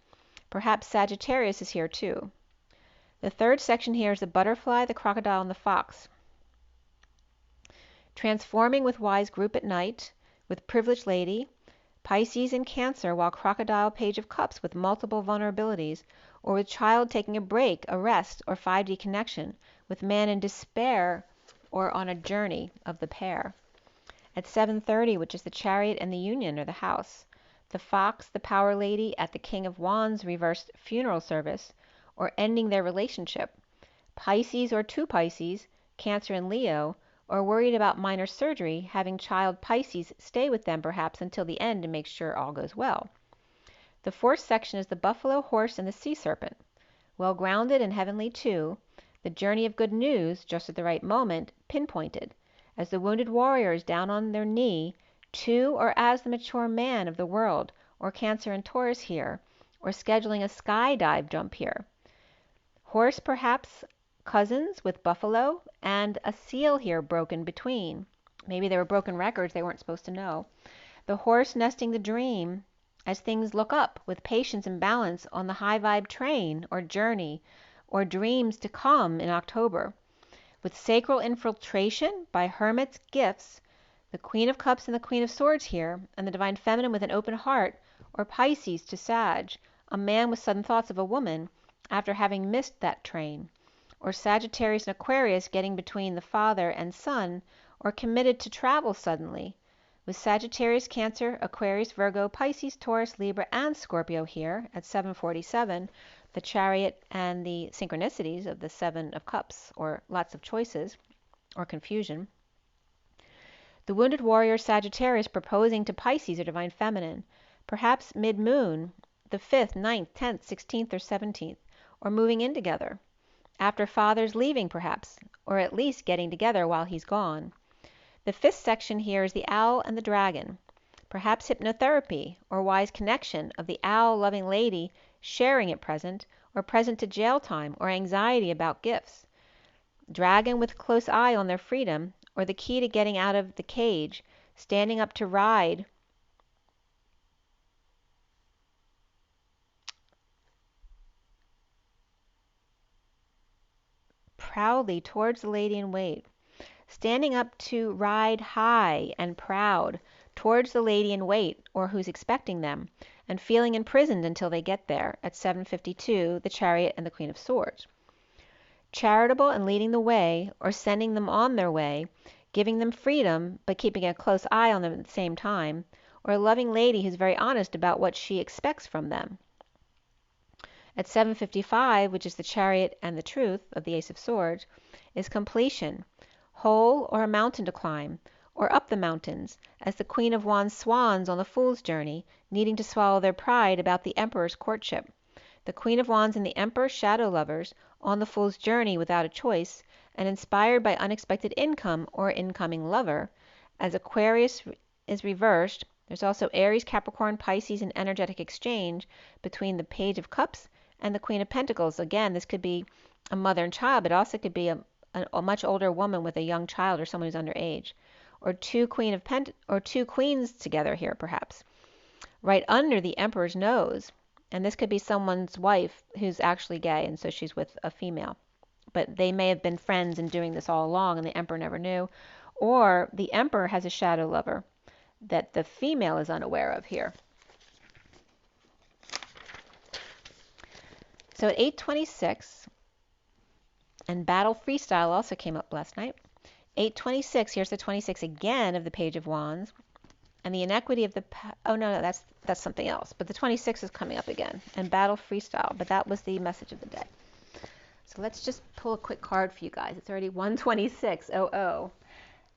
Perhaps Sagittarius is here too. The third section here is the butterfly, the crocodile, and the fox. Transforming with wise group at night, with privileged lady, Pisces and Cancer, while crocodile, page of cups with multiple vulnerabilities, or with child taking a break, a rest, or 5D connection, with man in despair or on a journey of the pair. At 7:30, which is the chariot and the union or the house, the fox, the power lady at the King of Wands reversed funeral service, or ending their relationship. Pisces or two Pisces, Cancer and Leo, or worried about minor surgery, having child Pisces stay with them perhaps until the end to make sure all goes well. The fourth section is the buffalo, horse, and the sea serpent. Well grounded and heavenly too, the journey of good news, just at the right moment, pinpointed, as the wounded warrior is down on their knee, to or as the mature man of the world, or Cancer and Taurus here, or scheduling a skydive jump here. Horse perhaps cousins with buffalo, and a seal here broken between. Maybe there were broken records they weren't supposed to know. The horse nesting the dream as things look up with patience and balance on the high vibe train or journey or dreams to come in October. With sacral infiltration by hermits' gifts, the Queen of Cups and the Queen of Swords here, and the Divine Feminine with an open heart, or Pisces to Sag, a man with sudden thoughts of a woman after having missed that train, or Sagittarius and Aquarius getting between the father and son, or committed to travel suddenly, with Sagittarius, Cancer, Aquarius, Virgo, Pisces, Taurus, Libra, and Scorpio here at 7:47, the chariot and the synchronicities of the Seven of Cups, or lots of choices, or confusion. The wounded warrior Sagittarius proposing to Pisces or Divine Feminine, perhaps mid-moon, the 5th, 9th, 10th, 16th, or 17th, or moving in together. After father's leaving perhaps, or at least getting together while he's gone. The 5th section here is the owl and the dragon. Perhaps hypnotherapy, or wise connection of the owl-loving lady sharing at present, or present to jail time, or anxiety about gifts. Dragon with close eye on their freedom, or the key to getting out of the cage, standing up to ride proudly towards the lady in wait, standing up to ride high and proud towards the lady in wait or who's expecting them, and feeling imprisoned until they get there at 7:52, the chariot and the Queen of Swords. Charitable and leading the way, or sending them on their way, giving them freedom but keeping a close eye on them at the same time, or a loving lady who's very honest about what she expects from them. At 7:55, which is the Chariot and the Truth of the Ace of Swords, is completion, hole or a mountain to climb, or up the mountains, as the Queen of Wands swans on the Fool's journey, needing to swallow their pride about the Emperor's courtship. The Queen of Wands and the Emperor, shadow lovers, on the Fool's journey without a choice, and inspired by unexpected income or incoming lover. As Aquarius is reversed, there's also Aries, Capricorn, Pisces, and energetic exchange between the Page of Cups and the Queen of Pentacles. Again, this could be a mother and child, but also could be a much older woman with a young child or someone who's underage, or two queens together here, perhaps, right under the Emperor's nose. And this could be someone's wife who's actually gay, and so she's with a female. But they may have been friends and doing this all along, and the Emperor never knew. Or the Emperor has a shadow lover that the female is unaware of here. So at 8:26, and Battle Freestyle also came up last night. 8:26, here's the 26 again of the Page of Wands. And the inequity of the, oh no, that's something else. But the 26 is coming up again, and Battle Freestyle. But that was the message of the day. So let's just pull a quick card for you guys. It's already 126:00.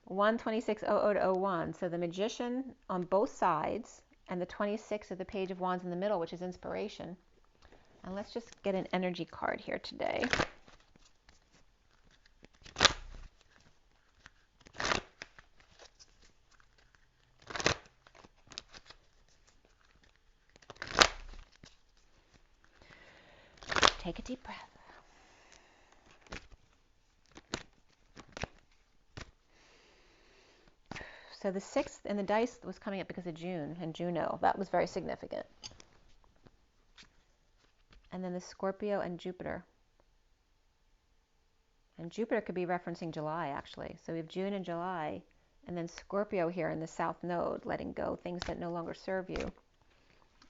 126:00 to 01. So the Magician on both sides, and the 26 of the Page of Wands in the middle, which is inspiration. And let's just get an energy card here today. Take a deep breath. So the 6th in the dice was coming up because of June and Juno. That was very significant. And then the Scorpio and Jupiter. And Jupiter could be referencing July, actually. So we have June and July, and then Scorpio here in the South Node, letting go things that no longer serve you.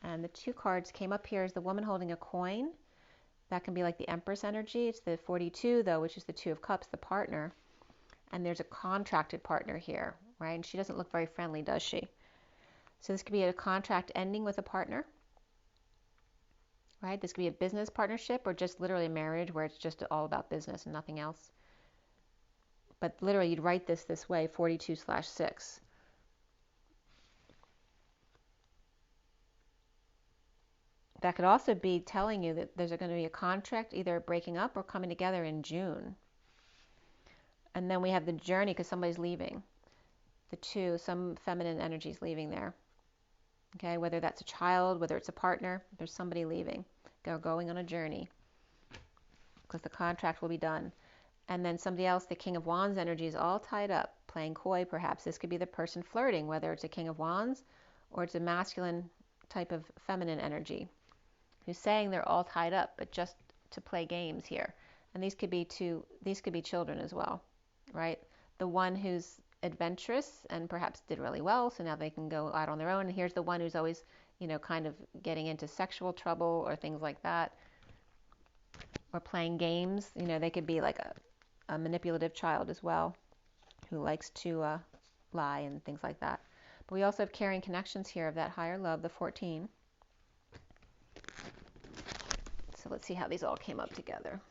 And the two cards came up here as the woman holding a coin. That can be like the Empress energy. It's the 42, though, which is the Two of Cups, the partner. And there's a contracted partner here, right? And she doesn't look very friendly, does she? So this could be a contract ending with a partner, right? This could be a business partnership or just literally a marriage where it's just all about business and nothing else. But literally, you'd write this way, 42/6. That could also be telling you that there's going to be a contract either breaking up or coming together in June. And then we have the Journey because somebody's leaving. The 2, some feminine energy is leaving there. Okay, whether that's a child, whether it's a partner, there's somebody leaving. They're going on a journey because the contract will be done. And then somebody else, the King of Wands energy is all tied up, playing coy perhaps. This could be the person flirting, whether it's a King of Wands or it's a masculine type of feminine energy who's saying they're all tied up, but just to play games here. And these could be children as well, right? The one who's adventurous and perhaps did really well, so now they can go out on their own. And here's the one who's always, kind of getting into sexual trouble or things like that, or playing games. They could be like a manipulative child as well, who likes to lie and things like that. But we also have carrying connections here of that higher love, the 14. So let's see how these all came up together.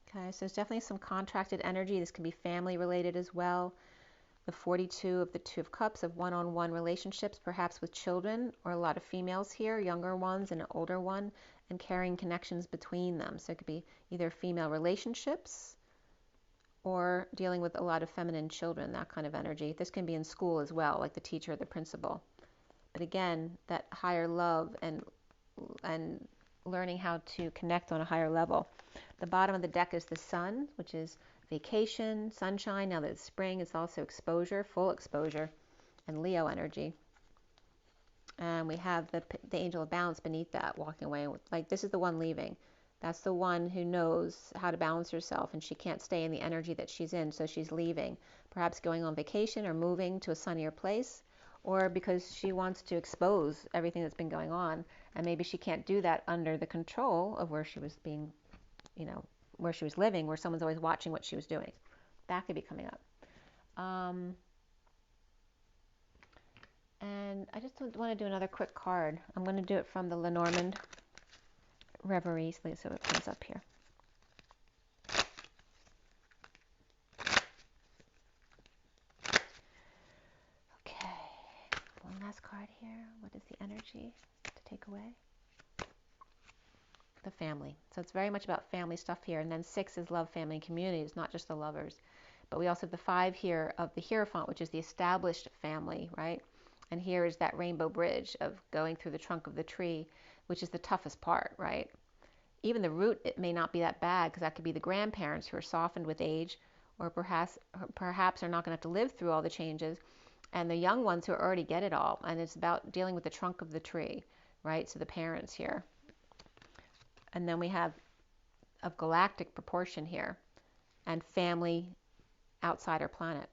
Okay, so there's definitely some contracted energy. This can be family related as well. The 42 of the Two of Cups of one-on-one relationships, perhaps with children, or a lot of females here, younger ones and an older one, and carrying connections between them. So it could be either female relationships or dealing with a lot of feminine children, that kind of energy. This can be in school as well, like the teacher or the principal. But again, that higher love and learning how to connect on a higher level. The bottom of the deck is the Sun, which is vacation, sunshine. Now that it's spring, it's also exposure, full exposure, and Leo energy. And we have the Angel of Balance beneath that, walking away. Like, this is the one leaving. That's the one who knows how to balance herself, and she can't stay in the energy that she's in, so she's leaving. Perhaps going on vacation or moving to a sunnier place, or because she wants to expose everything that's been going on, and maybe she can't do that under the control of where she was being, where she was living, where someone's always watching what she was doing. That could be coming up. And I just want to do another quick card. I'm going to do it from the Lenormand Reverie, so it comes up here. Okay, one last card here. What is the energy to take away? The family. So it's very much about family stuff here. And then 6 is love, family, and community. It's not just the lovers. But we also have the 5 here of the Hierophant, which is the established family, right? And here is that rainbow bridge of going through the trunk of the tree, which is the toughest part, right? Even the root, it may not be that bad, because that could be the grandparents who are softened with age, or perhaps are not going to have to live through all the changes, and the young ones who already get it all. And it's about dealing with the trunk of the tree, right? So the parents here. And then we have of galactic proportion here, and family outside our planet.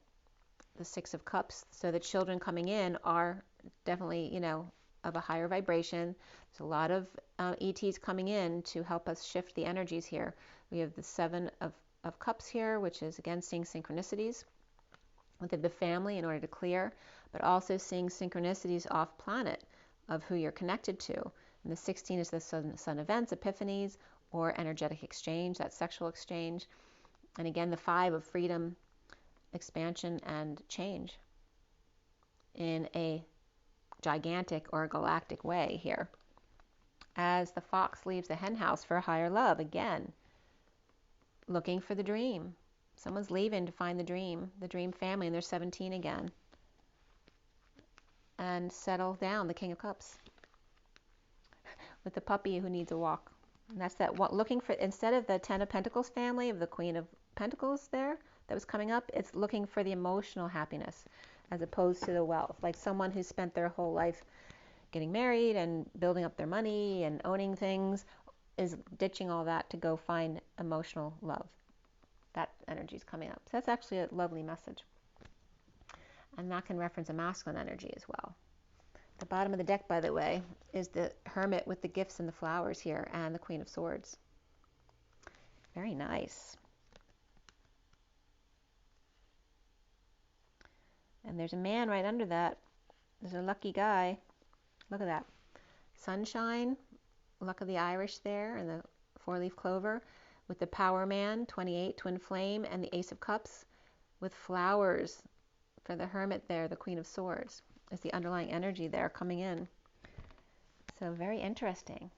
The 6 of Cups. So the children coming in are definitely, you know, of a higher vibration. There's a lot of ETs coming in to help us shift the energies here. We have the 7 of Cups here, which is again seeing synchronicities within the family in order to clear, but also seeing synchronicities off planet of who you're connected to. And the 16 is the sun events, epiphanies, or energetic exchange, that sexual exchange. And again, the 5 of freedom, expansion, and change in a gigantic or galactic way here. As the fox leaves the hen house for higher love, again, looking for the dream. Someone's leaving to find the dream family, and they're 17 again. And settle down, the King of Cups, with the puppy who needs a walk. And that's that one, looking for, instead of the 10 of Pentacles family of the Queen of Pentacles there that was coming up, it's looking for the emotional happiness as opposed to the wealth. Like someone who spent their whole life getting married and building up their money and owning things is ditching all that to go find emotional love. That energy is coming up. So that's actually a lovely message. And that can reference a masculine energy as well. The bottom of the deck, by the way, is the Hermit with the gifts and the flowers here, and the Queen of Swords. Very nice. And there's a man right under that. There's a lucky guy. Look at that. Sunshine, luck of the Irish there, and the 4-leaf clover, with the Power Man, 28, Twin Flame, and the Ace of Cups, with flowers for the Hermit there, the Queen of Swords. Is the underlying energy there coming in. So very interesting.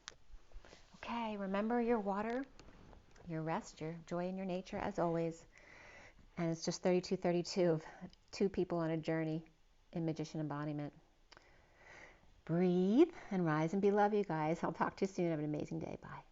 Okay, remember your water, your rest, your joy in your nature as always. And it's just 3232 of 2 people on a journey in Magician embodiment. Breathe and rise and be love, you guys. I'll talk to you soon. Have an amazing day. Bye.